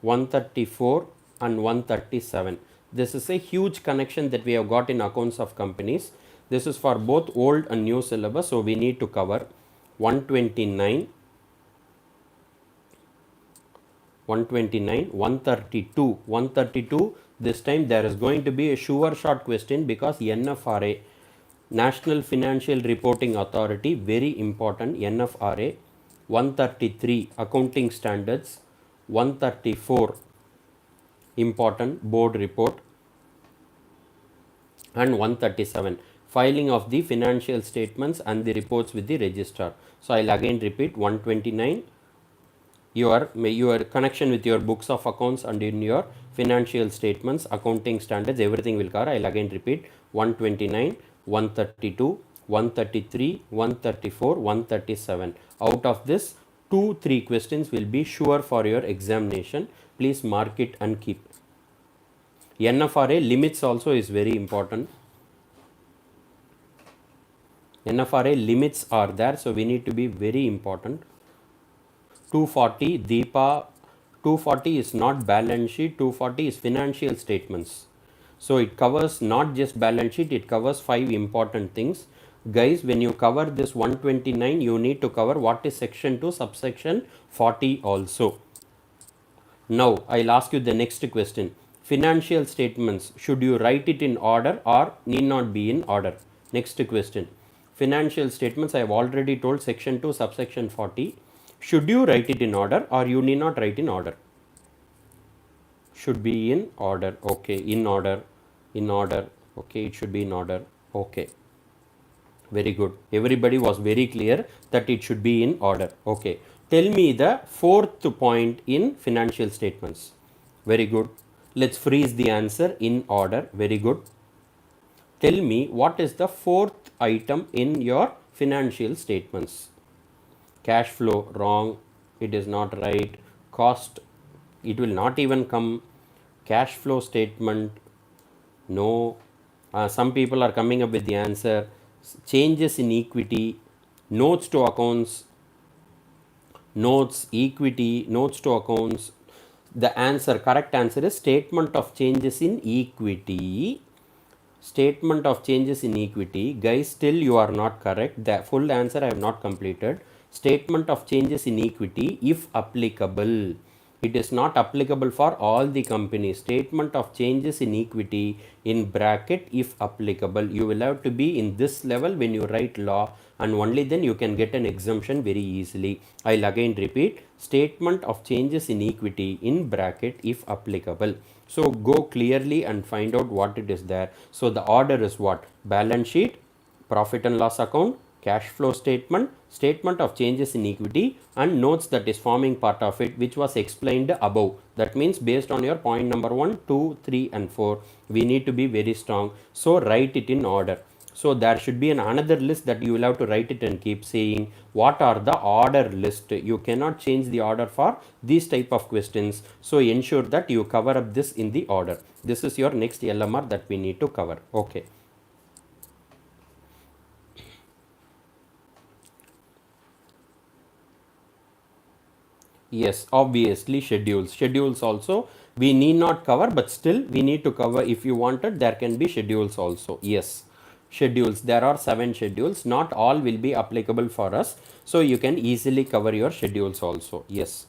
134 and 137. This is a huge connection that we have got in accounts of companies. This is for both old and new syllabus, so we need to cover 129, 129, 132, 132. This time there is going to be a sure shot question, because NFRA, National Financial Reporting Authority, very important. NFRA. 133, accounting standards. 134, important, board report. And 137, filing of the financial statements and the reports with the registrar. So I'll again repeat. 129, your connection with your books of accounts and in your financial statements, accounting standards, everything will cover. I'll again repeat. 129, 132, 133, 134, 137. Out of this, 2-3 questions will be sure for your examination. Please mark it and keep. NFRA limits also is very important. NFRA limits are there, so we need to be very important. 240, Deepa, 240 is not balance sheet, 240 is financial statements. So it covers not just balance sheet, it covers 5 important things. Guys, when you cover this 129, you need to cover what is section 2, subsection 40 also. Now, I'll ask you the next question. Financial statements, should you write it in order or need not be in order? Next question. Financial statements, I have already told section 2, subsection 40. Should you write it in order or you need not write in order? Should be in order. Okay, in order. In order. Okay, it should be in order. Okay. Very good. Everybody was very clear that it should be in order. Okay. Tell me the fourth point in financial statements. Very good. Let's freeze the answer in order. Very good. Tell me what is the fourth item in your financial statements. Cash flow, wrong. It is not right. Cost, it will not even come. Cash flow statement, no. Some people are coming up with the answer. Changes in equity, notes to accounts, notes, equity, notes to accounts. The answer, correct answer is statement of changes in equity. Statement of changes in equity. Guys, still you are not correct. The full answer I have not completed. Statement of changes in equity, if applicable. It is not applicable for all the companies. Statement of changes in equity in bracket, if applicable. You will have to be in this level when you write law, and only then you can get an exemption very easily. I'll again repeat. Statement of changes in equity in bracket, if applicable. So go clearly and find out what it is there. So the order is what? Balance sheet, profit and loss account, cash flow statement, statement of changes in equity, and notes that is forming part of it, which was explained above. That means based on your point number 1, 2, 3 and 4, we need to be very strong. So write it in order. So there should be another list that you will have to write it and keep saying what are the order list. You cannot change the order for these type of questions. So ensure that you cover up this in the order. This is your next LMR that we need to cover. Okay. Yes, obviously schedules. Schedules also we need not cover, but still we need to cover. If you wanted, there can be schedules also. Yes, schedules. There are 7 schedules. Not all will be applicable for us. So you can easily cover your schedules also. Yes.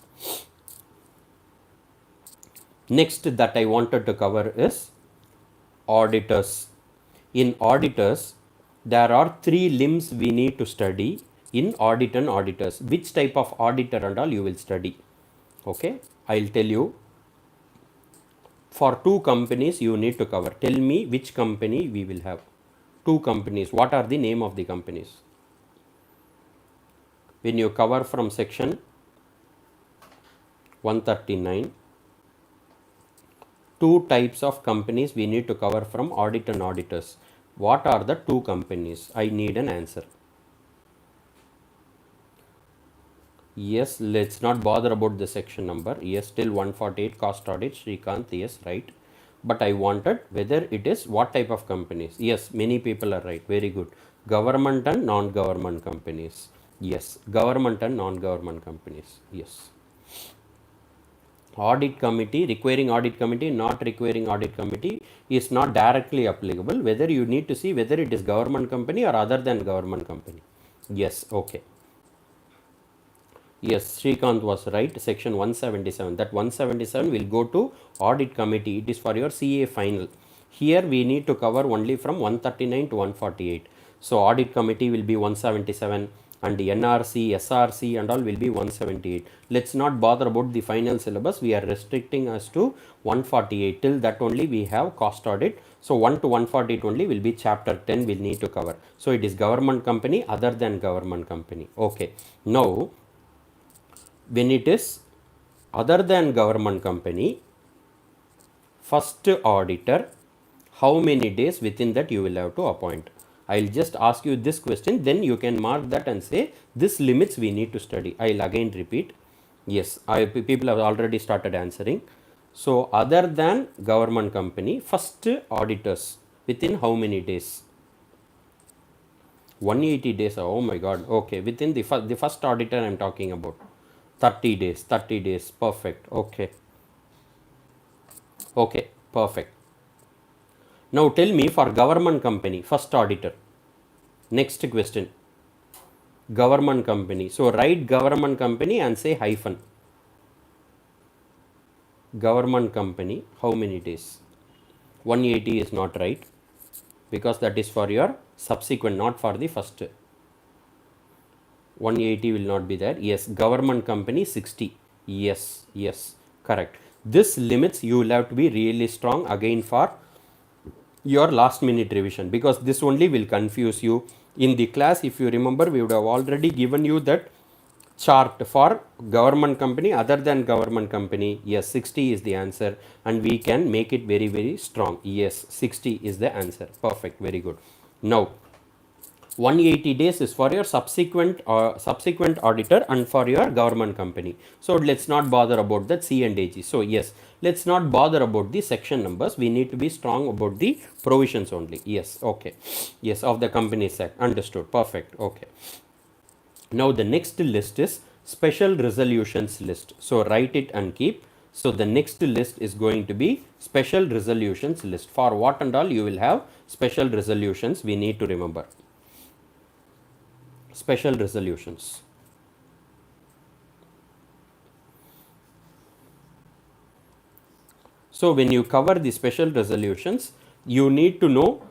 Next that I wanted to cover is auditors. In auditors, there are 3 limbs we need to study in audit and auditors. Which type of auditor and all you will study? Okay, I'll tell you. For 2 companies you need to cover. Tell me which company we will have. 2 companies. What are the name of the companies? When you cover from section 139, 2 types of companies we need to cover from audit and auditors. What are the 2 companies? I need an answer. Yes, let's not bother about the section number. Yes, still 148 cost audit. Srikanth, yes, right. But I wanted whether it is what type of companies. Yes, many people are right. Very good. Government and non-government companies. Yes, government and non-government companies. Yes. Audit committee, requiring audit committee, not requiring audit committee is not directly applicable. Whether you need to see whether it is government company or other than government company. Yes, okay. Yes, Srikanth was right. Section 177. That 177 will go to audit committee. It is for your CA final. Here we need to cover only from 139 to 148. So audit committee will be 177 and the NRC, SRC and all will be 178. Let's not bother about the final syllabus. We are restricting us to 148. Till that only we have cost audit. So 1 to 148 only will be chapter 10 we'll need to cover. So it is government company other than government company. Okay. Now, when it is other than government company, first auditor, how many days within that you will have to appoint? I'll just ask you this question, then you can mark that and say this limits we need to study. I'll again repeat. Yes, people have already started answering. So other than government company, first auditors within how many days? 180 days. Oh my god. Okay, within the first auditor I'm talking about. 30 days, 30 days, perfect, okay, okay, perfect. Now tell me for government company, first auditor, next question, government company. So write government company and say hyphen. Government company, how many days? 180 is not right because that is for your subsequent, not for the first. 180 will not be there. Yes, government company 60. Yes, yes, correct. This limits you will have to be really strong again for your last minute revision because this only will confuse you. In the class, if you remember, we would have already given you that chart for government company other than government company. Yes, 60 is the answer and we can make it very, very strong. Yes, 60 is the answer. Perfect, very good. Now, 180 days is for your subsequent auditor and for your government company. So let's not bother about that C and AG. So yes, let's not bother about the section numbers. We need to be strong about the provisions only. Yes, okay. Yes, of the Companies Act. Understood. Perfect. Okay. Now the next list is special resolutions list. So write it and keep. So the next list is going to be special resolutions list. For what and all you will have special resolutions, we need to remember. Special resolutions. So when you cover the special resolutions, you need to know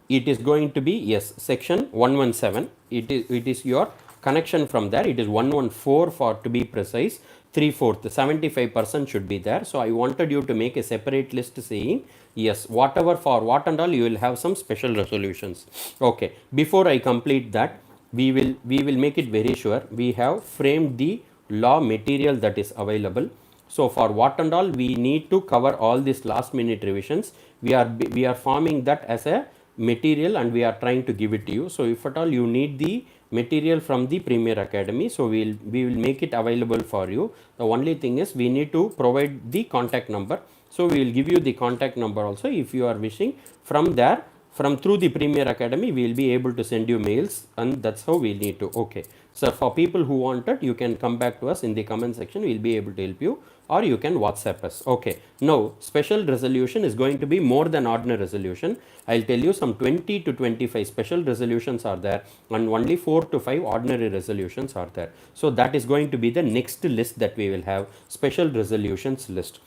it is going to be, yes, section 117. It is your connection from there. It is 114 for to be precise. 3/4, 75% should be there. So I wanted you to make a separate list saying, yes, whatever for what and all you will have some special resolutions. Okay, before I complete that, we will make it very sure we have framed the law material that is available. So for what and all we need to cover all these last minute revisions, we are forming that as a material and we are trying to give it to you. So if at all you need the material from the Premier Academy, so we will make it available for you. The only thing is we need to provide the contact number. So we will give you the contact number also if you are wishing. From there, from through the Premier Academy, we will be able to send you mails and that's how we need to. Okay. So for people who want it, you can come back to us in the comment section. We will be able to help you or you can WhatsApp us. Okay. Now, special resolution is going to be more than ordinary resolution. I'll tell you some 20 to 25 special resolutions are there and only 4 to 5 ordinary resolutions are there. So that is going to be the next list that we will have, special resolutions list.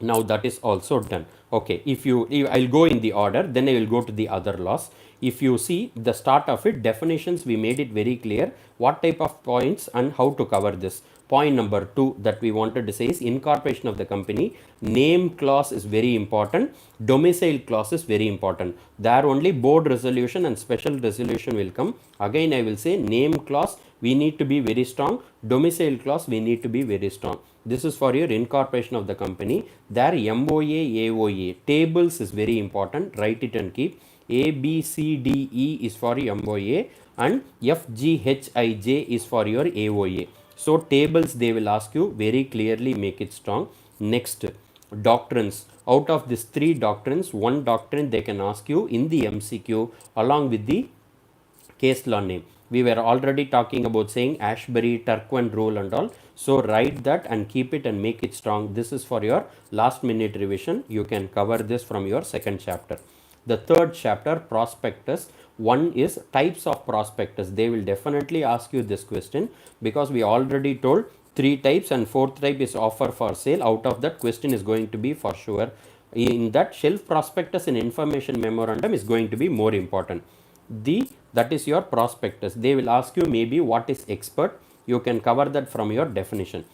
Now that is also done. Okay, if I'll go in the order, then I will go to the other laws. If you see the start of it, definitions, we made it very clear what type of points and how to cover this. Point number 2 that we wanted to say is incorporation of the company. Name clause is very important. Domicile clause is very important. There only board resolution and special resolution will come. Again, I will say name clause, we need to be very strong. Domicile clause, we need to be very strong. This is for your incorporation of the company. There MOA, AOA. Tables is very important. Write it and keep. A, B, C, D, E is for MOA and F, G, H, I, J is for your AOA. So tables they will ask you very clearly, make it strong. Next, doctrines. Out of these 3 doctrines, one doctrine they can ask you in the MCQ along with the case law name. We were already talking about saying Ashbury, Turquoise rule and all. So write that and keep it and make it strong. This is for your last minute revision. You can cover this from your second chapter. The third chapter, prospectus. One is types of prospectus. They will definitely ask you this question because we already told 3 types and 4th type is offer for sale. Out of that, question is going to be for sure. In that, shelf prospectus and information memorandum is going to be more important. That is your prospectus. They will ask you maybe what is expert. You can cover that from your definition.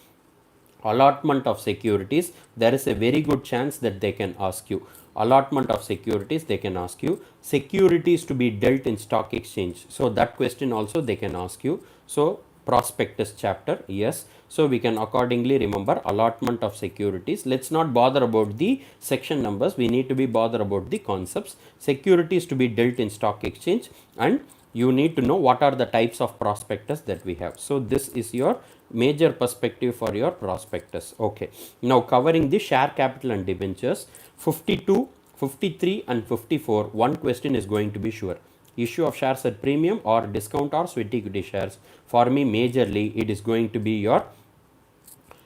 Allotment of securities, there is a very good chance that they can ask you. Allotment of securities, they can ask you. Securities to be dealt in stock exchange. So that question also they can ask you. So prospectus chapter, yes. So we can accordingly remember allotment of securities. Let's not bother about the section numbers. We need to be bother about the concepts. Securities to be dealt in stock exchange, and you need to know what are the types of prospectus that we have. So this is your major perspective for your prospectus. Okay. Now covering the share capital and debentures, 52, 53 and 54, one question is going to be sure. Issue of shares at premium or discount or sweat equity shares. For me, majorly, it is going to be your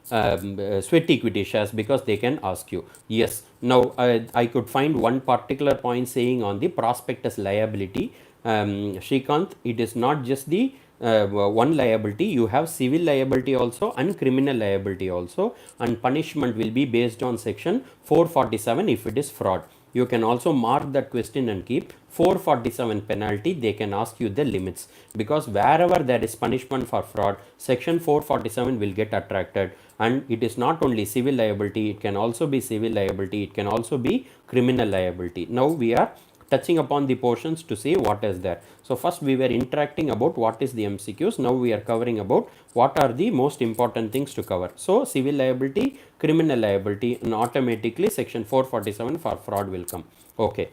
sweat equity shares, because they can ask you. Yes, now I could find one particular point saying on the prospectus liability. Shrikant, it is not just the one liability, you have civil liability also and criminal liability also, and punishment will be based on section 447 if it is fraud. You can also mark that question and keep 447 penalty. They can ask you the limits, because wherever there is punishment for fraud, section 447 will get attracted. And it is not only civil liability, it can also be civil liability, it can also be criminal liability. Now we are touching upon the portions to see what is there. So first we were interacting about what is the MCQs. Now we are covering about what are the most important things to cover. So civil liability, criminal liability, and automatically section 447 for fraud will come. Okay.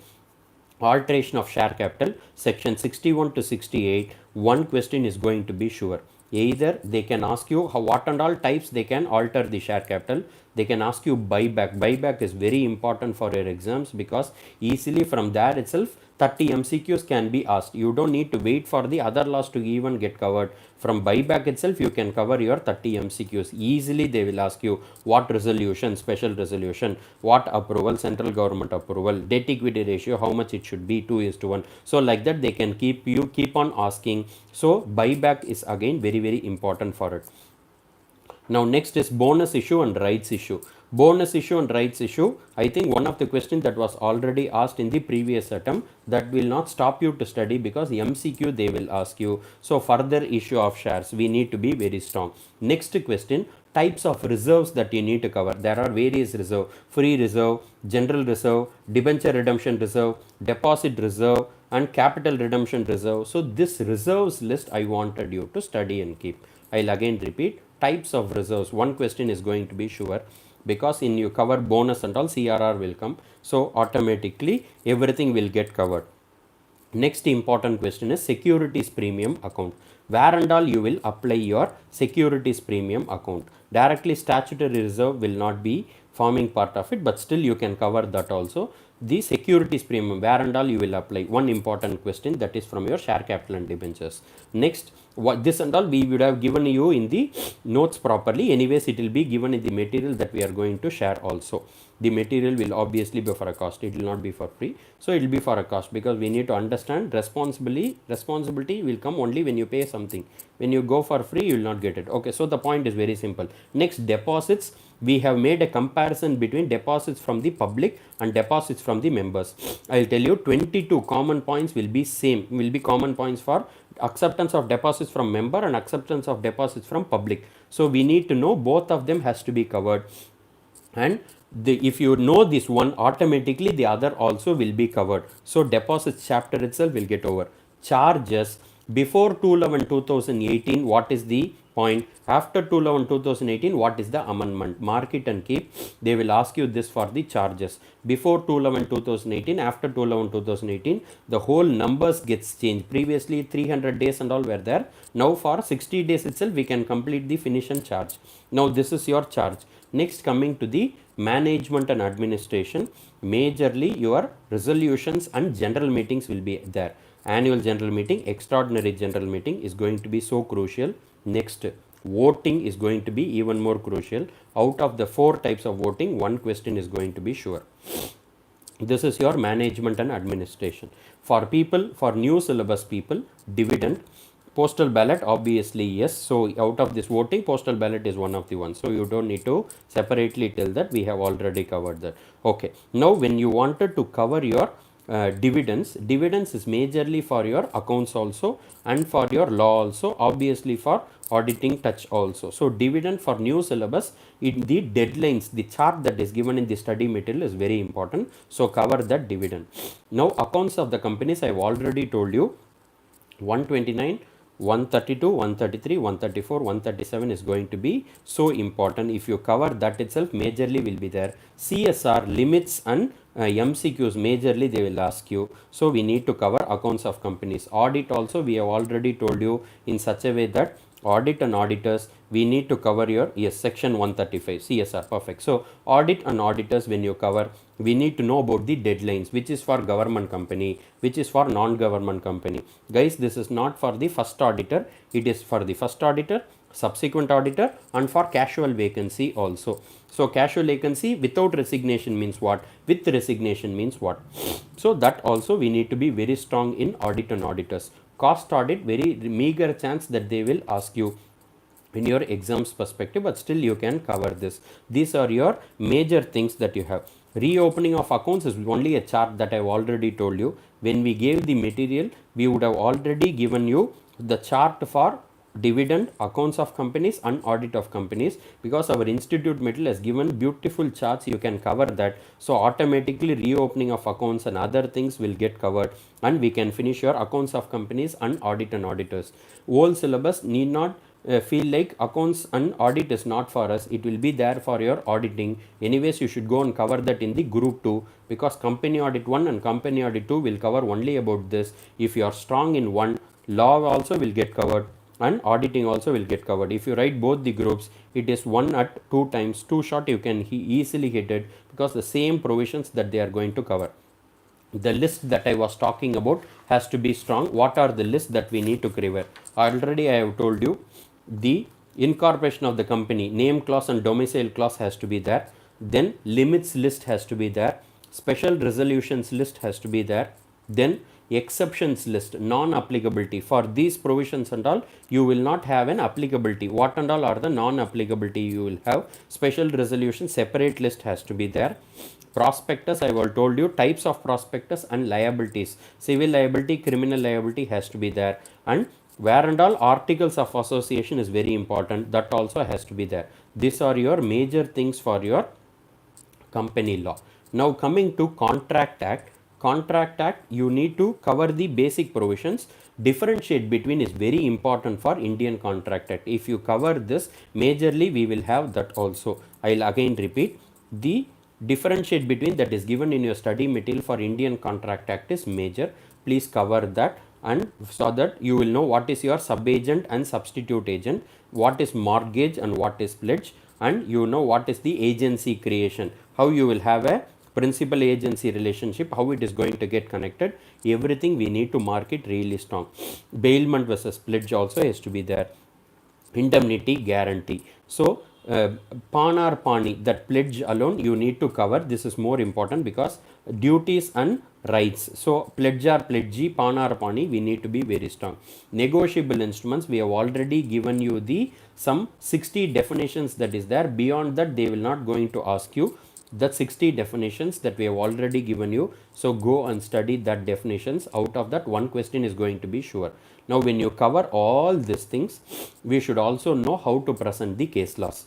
Alteration of share capital, section 61 to 68, one question is going to be sure. Either they can ask you what and all types they can alter the share capital. They can ask you buyback. Buyback is very important for your exams, because easily from there itself 30 MCQs can be asked. You don't need to wait for the other laws to even get covered. From buyback itself you can cover your 30 MCQs. Easily they will ask you what resolution, special resolution, what approval, central government approval, debt equity ratio, how much it should be, 2:1. So like that they can keep on asking. So buyback is again very important for it. Now next is bonus issue and rights issue. Bonus issue and rights issue, I think one of the questions that was already asked in the previous attempt, that will not stop you to study, because MCQ they will ask you. So further issue of shares, we need to be very strong. Next question, types of reserves that you need to cover. There are various reserve: free reserve, general reserve, debenture redemption reserve, deposit reserve, and capital redemption reserve. So this reserves list I wanted you to study and keep. I'll again repeat, types of reserves. One question is going to be sure, because in you cover bonus and all, CRR will come. So automatically everything will get covered. Next important question is securities premium account. Where and all you will apply your securities premium account. Directly statutory reserve will not be forming part of it, but still you can cover that also. The securities premium, where and all you will apply. One important question, that is from your share capital and debentures. Next, what this and all we would have given you in the notes properly. Anyways, it will be given in the material that we are going to share also. The material will obviously be for a cost, it will not be for free. So it will be for a cost, because we need to understand responsibility will come only when you pay something. When you go for free, you will not get it. Okay, so the point is very simple. Next, deposits. We have made a comparison between deposits from the public and deposits from the members. I will tell you 22 common points will be same, will be common points for acceptance of deposits from member and acceptance of deposits from public. So we need to know both of them has to be covered. And if you know this one, automatically the other also will be covered. So deposits chapter itself will get over. Charges, before 2/11/2018, what is the point? After 2/11/2018, what is the amendment? Mark it and keep. They will ask you this for the charges. Before 2/11/2018, after 2/11/2018, the whole numbers gets changed. Previously 300 days and all were there. Now for 60 days itself we can complete the finish and charge. Now this is your charge. Next, coming to the management and administration, majorly your resolutions and general meetings will be there. Annual general meeting, extraordinary general meeting is going to be so crucial. Next, voting is going to be even more crucial. Out of the 4 types of voting, one question is going to be sure. This is your management and administration. For people, for new syllabus people, dividend, postal ballot, obviously yes. So out of this voting, postal ballot is one of the ones. So you don't need to separately tell that, we have already covered that. Okay. Now when you wanted to cover your dividends is majorly for your accounts also, and for your law also, obviously for auditing touch also. So dividend for new syllabus, the deadlines, the chart that is given in the study material is very important. So cover that dividend. Now accounts of the companies, I have already told you, 129, 132, 133, 134, 137 is going to be so important. If you cover that itself, majorly will be there. CSR limits and MCQs, majorly they will ask you. So we need to cover accounts of companies. Audit also, we have already told you in such a way that audit and auditors, we need to cover your, yes, section 135 CSR. Perfect. So audit and auditors, when you cover, we need to know about the deadlines, which is for government company, which is for non-government company. Guys, this is not for the first auditor, it is for the first auditor, subsequent auditor, and for casual vacancy also. So casual vacancy without resignation means what, with resignation means what. So that also we need to be very strong in audit and auditors. Cost audit, very meager chance that they will ask you in your exams perspective, but still you can cover this. These are your major things that you have. Reopening of accounts is only a chart that I've already told you. When we gave the material, we would have already given you the chart for dividend, accounts of companies, and audit of companies, because our institute material has given beautiful charts. You can cover that, so automatically reopening of accounts and other things will get covered, and we can finish your accounts of companies and audit and auditors. Whole syllabus need not feel like accounts and audit is not for us. It will be there for your auditing. Anyways, you should go and cover that in the group 2, because company audit 1 and company audit 2 will cover only about this. If you are strong in one, law also will get covered and auditing also will get covered. If you write both the groups, it is 1 at 2 times, too short, you can easily hit it, because the same provisions that they are going to cover. The list that I was talking about has to be strong. What are the lists that we need to cover? Already I have told you, the incorporation of the company, name clause and domicile clause has to be there. Then limits list has to be there. Special resolutions list has to be there. Then exceptions list, non-applicability. For these provisions and all, you will not have an applicability. What and all are the non-applicability you will have. Special resolution separate list has to be there. Prospectus, I have told you types of prospectus and liabilities. Civil liability, criminal liability has to be there. And where and all articles of association is very important. That also has to be there. These are your major things for your company law. Now coming to Contract Act. Contract Act, you need to cover the basic provisions. Differentiate between is very important for Indian Contract Act. If you cover this majorly, we will have that also. I'll again repeat, the differentiate between that is given in your study material for Indian Contract Act is major. Please cover that, and so that you will know what is your sub-agent and substitute agent, what is mortgage and what is pledge, and you know what is the agency creation, how you will have a principal agency relationship, how it is going to get connected. Everything we need to mark it really strong. Bailment versus pledge also has to be there. Indemnity guarantee. So Panar Pani, that pledge alone you need to cover. This is more important because duties and rights. So pledge or pledgee, Panar Pani, we need to be very strong. Negotiable instruments, we have already given you the some 60 definitions that is there. Beyond that, they will not going to ask you. That 60 definitions that we have already given you. So go and study that definitions. Out of that, one question is going to be sure. Now when you cover all these things, we should also know how to present the case laws.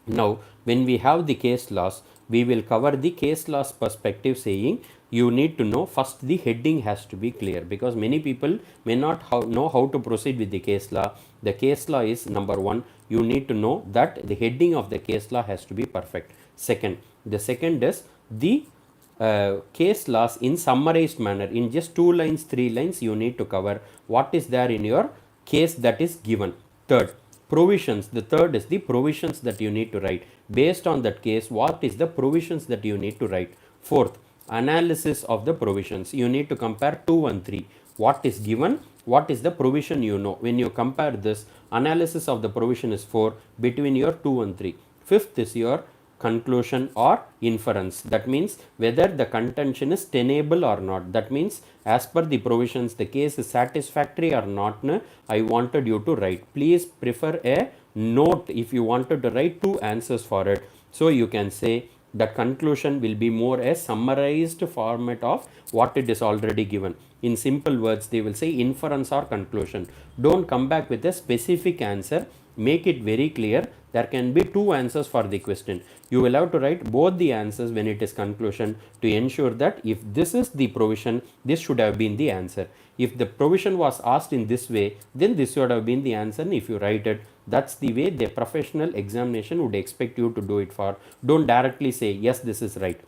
Now when we have the case laws, we will cover the case laws perspective, saying you need to know first the heading has to be clear, because many people may not know how to proceed with the case law. The case law is number 1. You need to know that the heading of the case law has to be perfect. Second, the second is the case laws in summarized manner. In just 2 lines, 3 lines, you need to cover what is there in your case that is given. Third, provisions. The third is the provisions that you need to write. Based on that case, what is the provisions that you need to write. Fourth, analysis of the provisions. You need to compare 2 and 3. What is given, what is the provision you know. When you compare this, analysis of the provision is 4 between your 2 and 3. Fifth is your conclusion or inference. That means whether the contention is tenable or not. That means as per the provisions, the case is satisfactory or not. I wanted you to write. Please prefer a note if you wanted to write 2 answers for it. So you can say the conclusion will be more a summarized format of what it is already given. In simple words, they will say inference or conclusion. Don't come back with a specific answer. Make it very clear. There can be 2 answers for the question. You will have to write both the answers when it is conclusion, to ensure that if this is the provision, this should have been the answer. If the provision was asked in this way, then this should have been the answer. And if you write it, that's the way the professional examination would expect you to do it for. Don't directly say, yes, this is right.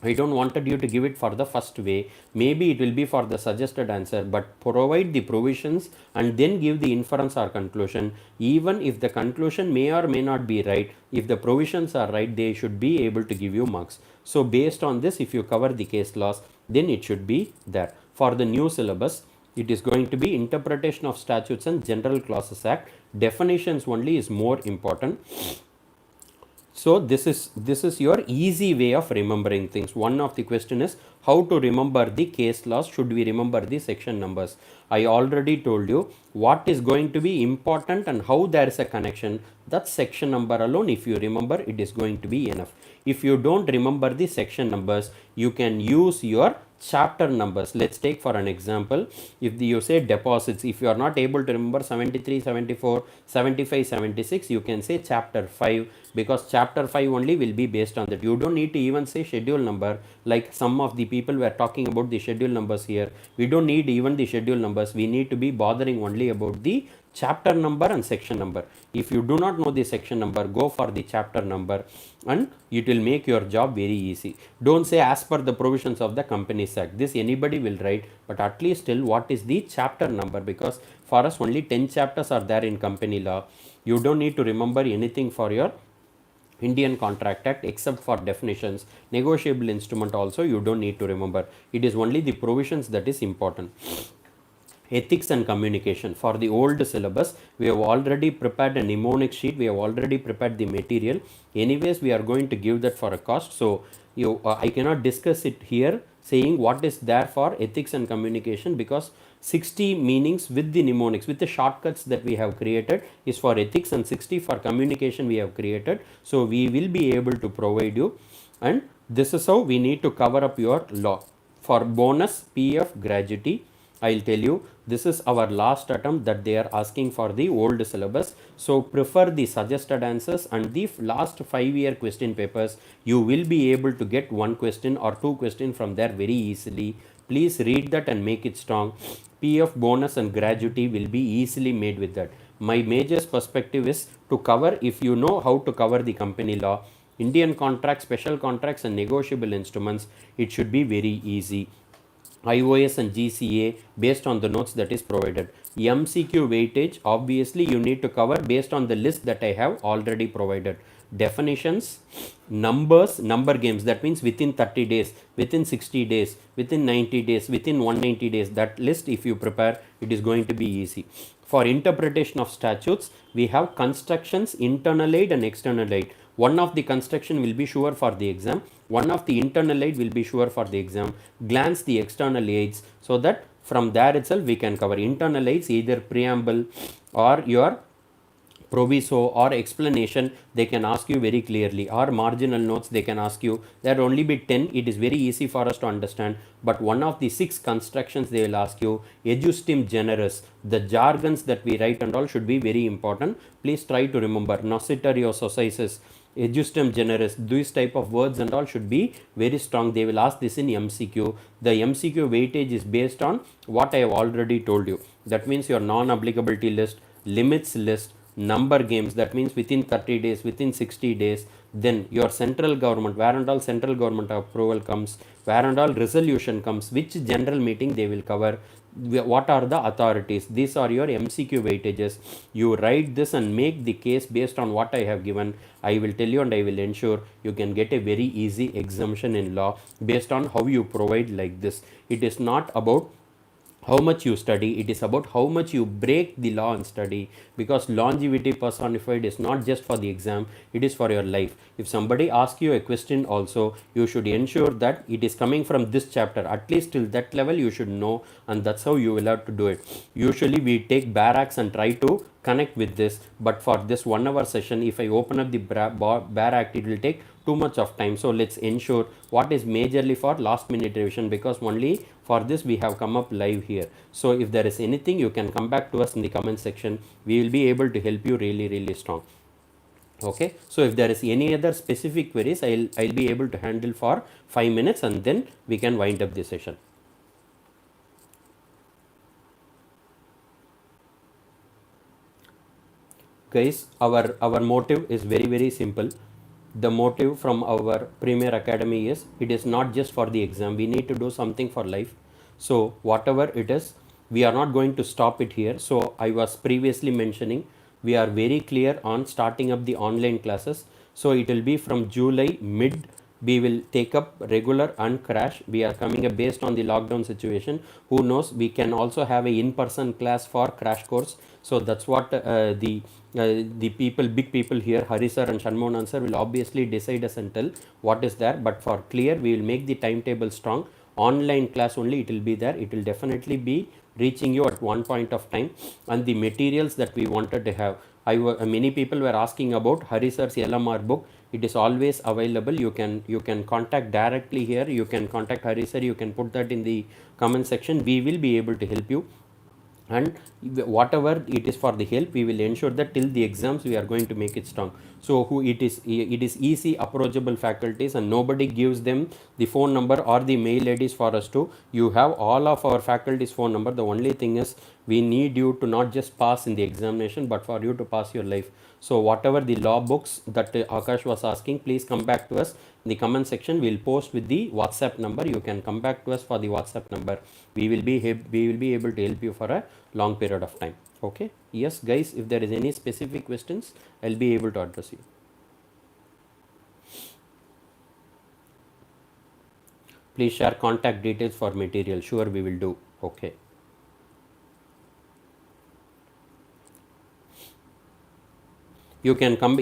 I don't wanted you to give it for the first way. Maybe it will be for the suggested answer, but provide the provisions and then give the inference or conclusion. Even if the conclusion may or may not be right, if the provisions are right, they should be able to give you marks. So based on this, if you cover the case laws, then it should be there. For the new syllabus, It is going to be interpretation of statutes and general clauses act. Definitions only is more important. So this is your easy way of remembering things. One of the question is how to remember the case laws. Should we remember the section numbers? I already told you what is going to be important and how there is a connection. That section number alone, if you remember, it is going to be enough. If you don't remember the section numbers, you can use your chapter numbers. Let's take for an example, if you say deposits, if you are not able to remember 73, 74, 75, 76, you can say chapter 5, because chapter 5 only will be based on that. You don't need to even say schedule number, like some of the people were talking about the schedule numbers here. We don't need even the schedule numbers. We need to be bothering only about the chapter number and section number. If you do not know the section number, go for the chapter number and it will make your job very easy. Don't say as per the provisions of the Companies Act. This anybody will write, but at least tell what is the chapter number, because for us only 10 chapters are there in company law. You don't need to remember anything for your Indian Contract Act except for definitions. Negotiable instrument also you don't need to remember. It is only the provisions that is important. Ethics and communication. For the old syllabus, we have already prepared a mnemonic sheet. We have already prepared the material. Anyways, we are going to give that for a cost. So I cannot discuss it here saying what is there for ethics and communication, because 60 meanings with the mnemonics, with the shortcuts that we have created is for ethics, and 60 for communication we have created. So we will be able to provide you, and this is how we need to cover up your law. For bonus, PF, gratuity, I'll tell you, this is our last attempt that they are asking for the old syllabus. So prefer the suggested answers and the last 5-year question papers. You will be able to get one question or two questions from there very easily. Please read that and make it strong. PF, bonus and gratuity will be easily made with that. My major perspective is to cover, if you know how to cover the company law, Indian contracts, special contracts and negotiable instruments, it should be very easy. IOS and GCA based on the notes that is provided. MCQ weightage, obviously you need to cover based on the list that I have already provided. Definitions, numbers, number games, that means within 30 days, within 60 days, within 90 days, within 190 days, that list if you prepare, it is going to be easy. For interpretation of statutes, we have constructions, internal aid and external aid. One of the construction will be sure for the exam. One of the internal aid will be sure for the exam. Glance the external aids, so that from there itself we can cover internal aids, either preamble or your proviso or explanation. They can ask you very clearly, or marginal notes they can ask you. There will only be 10. It is very easy for us to understand, but one of the 6 constructions they will ask you. Ejustim generis, the jargons that we write and all should be very important. Please try to remember. Nositerio sociesis, ejustem generis, these type of words and all should be very strong. They will ask this in MCQ. The MCQ weightage is based on what I have already told you. That means your non-applicability list, limits list, number games, that means within 30 days, within 60 days, then your central government, where and all central government approval comes, where and all resolution comes, which general meeting they will cover, what are the authorities. These are your MCQ weightages. You write this and make the case based on what I have given. I will tell you and I will ensure you can get a very easy exemption in law based on how you provide like this. It is not about how much you study, it is about how much you break the law and study, because longevity personified is not just for the exam, it is for your life. If somebody asks you a question also, you should ensure that it is coming from this chapter. At least till that level you should know, and that's how you will have to do it. Usually we take barracks and try to connect with this, but for this 1 hour session, if I open up the barrack, it will take too much of time. So let's ensure what is majorly for last minute revision, because only for this we have come up live here. So if there is anything, you can come back to us in the comment section. We will be able to help you really strong. Okay, so if there is any other specific queries, I'll be able to handle for 5 minutes, and then we can wind up the session. Guys, our motive is very simple. The motive from our Premier Academy is, it is not just for the exam. We need to do something for life. So whatever it is, we are not going to stop it here. So I was previously mentioning, we are very clear on starting up the online classes. So it will be from July mid We will take up regular and crash. We are coming up based on the lockdown situation. Who knows, we can also have a in-person class for crash course. So that's what the people, big people here, Hari sir and Shanmohan sir, will obviously decide us and tell what is there. But for clear, we will make the timetable strong. Online class only it will be there. It will definitely be reaching you at one point of time. And the materials that we wanted to have, many people were asking about Hari sir's LMR book. It is always available. You can contact directly here. You can contact Hari sir. You can put that in the comment section. We will be able to help you. And whatever it is for the help, we will ensure that till the exams we are going to make it strong. So it is easy approachable faculties, and nobody gives them the phone number or the mail IDs for us to. You have all of our faculties phone number. The only thing is we need you to not just pass in the examination, but for you to pass your life. So whatever the law books that Akash was asking, please come back to us in the comment section. We'll post with the WhatsApp number. You can come back to us for the WhatsApp number. We will be able to help you for a long period of time. Okay. Yes guys, if there is any specific questions, I'll be able to address you. Please share contact details for material. Sure, we will do. Okay. You can come,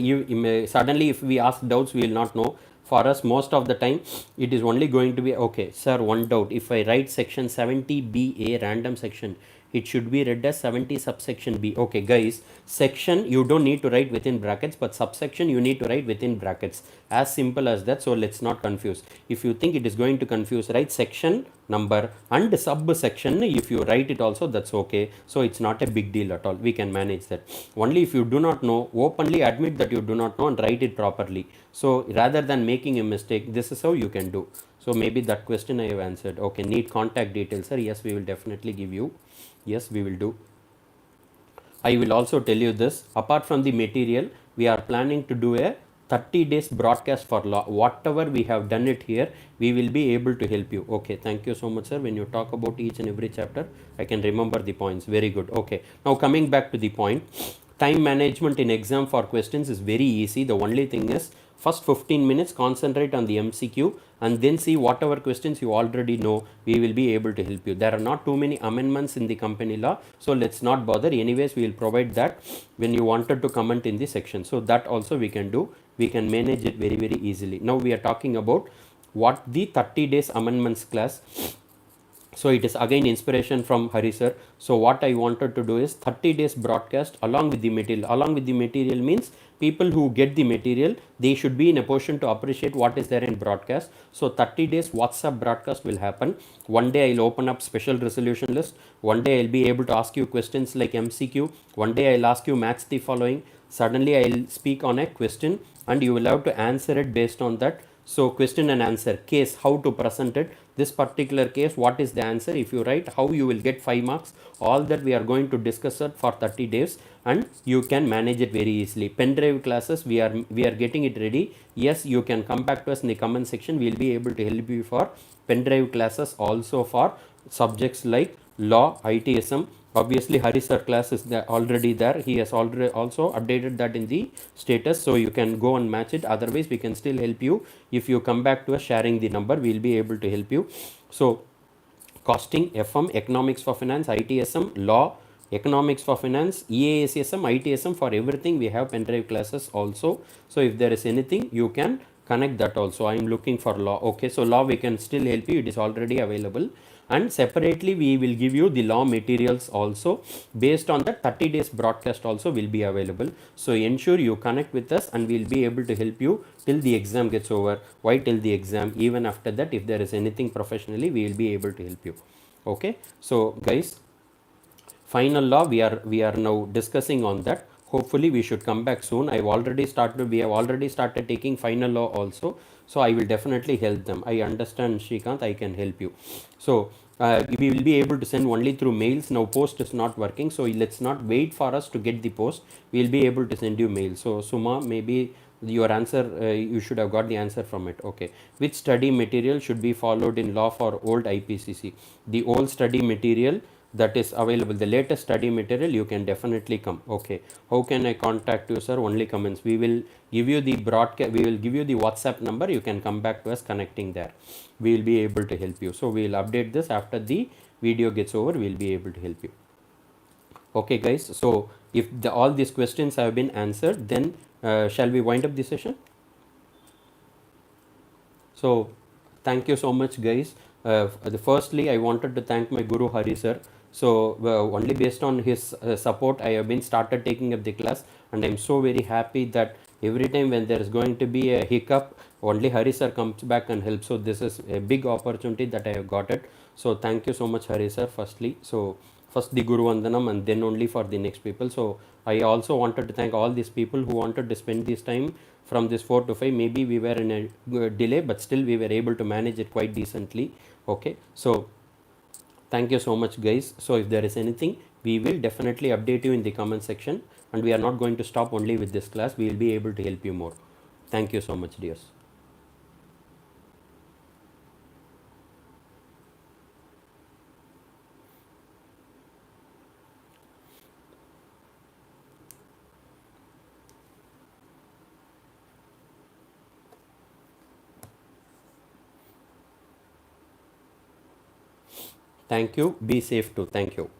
suddenly if we ask doubts, we will not know. For us, most of the time it is only going to be, okay sir, one doubt, if I write section 70BA random section, it should be read as 70 subsection B. Okay guys, section you don't need to write within brackets, but subsection you need to write within brackets. As simple as that. So let's not confuse. If you think it is going to confuse, write section number and subsection. If you write it also, that's okay. So it's not a big deal at all. We can manage that. Only if you do not know, openly admit that you do not know and write it properly. So rather than making a mistake, this is how you can do. So maybe that question I have answered. Okay, need contact details, sir. Yes, we will definitely give you. Yes, we will do. I will also tell you this. Apart from the material, we are planning to do a 30 days broadcast for law. Whatever we have done it here, we will be able to help you. Okay, thank you so much, sir. When you talk about each and every chapter, I can remember the points. Very good. Okay, now coming back to the point. Time management in exam for questions is very easy. The only thing is, first 15 minutes concentrate on the MCQ and then see whatever questions you already know. We will be able to help you. There are not too many amendments in the company law, so let's not bother. Anyways, we will provide that when you wanted to comment in the section. So that also we can do. We can manage it very easily. Now we are talking about what the 30 days amendments class. So it is again inspiration from Hari sir. So what I wanted to do is 30 days broadcast along with the material. Along with the material means people who get the material, they should be in a position to appreciate what is there in broadcast. So 30 days WhatsApp broadcast will happen. One day I'll open up special resolution list. One day I'll be able to ask you questions like MCQ. One day I'll ask you match the following. Suddenly I'll speak on a question and you will have to answer it based on that. So question and answer, case, how to present it, this particular case, what is the answer, if you write, how you will get 5 marks, all that we are going to discuss it for 30 days and you can manage it very easily. Pen drive classes, we are getting it ready. Yes, you can come back to us in the comment section. We will be able to help you for pen drive classes, also for subjects like law, ITSM. Obviously Hari sir class is already there. He has already also updated that in the status, so you can go and match it. Otherwise we can still help you. If you come back to us sharing the number, we will be able to help you. So costing, FM, economics for finance, ITSM, law, economics for finance, EASSM, ITSM, for everything we have pen drive classes also. So if there is anything, you can connect that also. I am looking for law. Okay, so law we can still help you. It is already available. And separately we will give you the law materials also. Based on that, 30 days broadcast also will be available. So ensure you connect with us and we'll be able to help you till the exam gets over. Why till the exam? Even after that, if there is anything professionally, we will be able to help you. Okay, so guys, final law, we are now discussing on that. Hopefully we should come back soon. We have already started taking final law also. So I will definitely help them. I understand, Shrikant, I can help you. So we will be able to send only through mails. Now post is not working, so let's not wait for us to get the post. We will be able to send you mail. So Suma, maybe your answer, you should have got the answer from it. Okay, which study material should be followed in law for old IPCC? The old study material, that is available, the latest study material, you can definitely come. Okay, how can I contact you, sir? Only comments. We will give you the broadcast, we will give you the WhatsApp number, you can come back to us connecting there. We will be able to help you. So we will update this after the video gets over, we will be able to help you. Okay guys, so if all these questions have been answered, then shall we wind up the session? So thank you so much guys. Firstly, I wanted to thank my guru Hari sir. So only based on his support, I have been started taking up the class, and I'm so very happy that every time when there is going to be a hiccup, only Hari sir comes back and helps. So this is a big opportunity that I have got it. So thank you so much Hari sir firstly. So first the Guru Vandanam and then only for the next people. So I also wanted to thank all these people who wanted to spend this time from this 4 to 5. Maybe we were in a delay, but still we were able to manage it quite decently. Okay, so thank you so much guys. So if there is anything, we will definitely update you in the comment section, and we are not going to stop only with this class. We will be able to help you more. Thank you so much dears. Thank you. Be safe too. Thank you.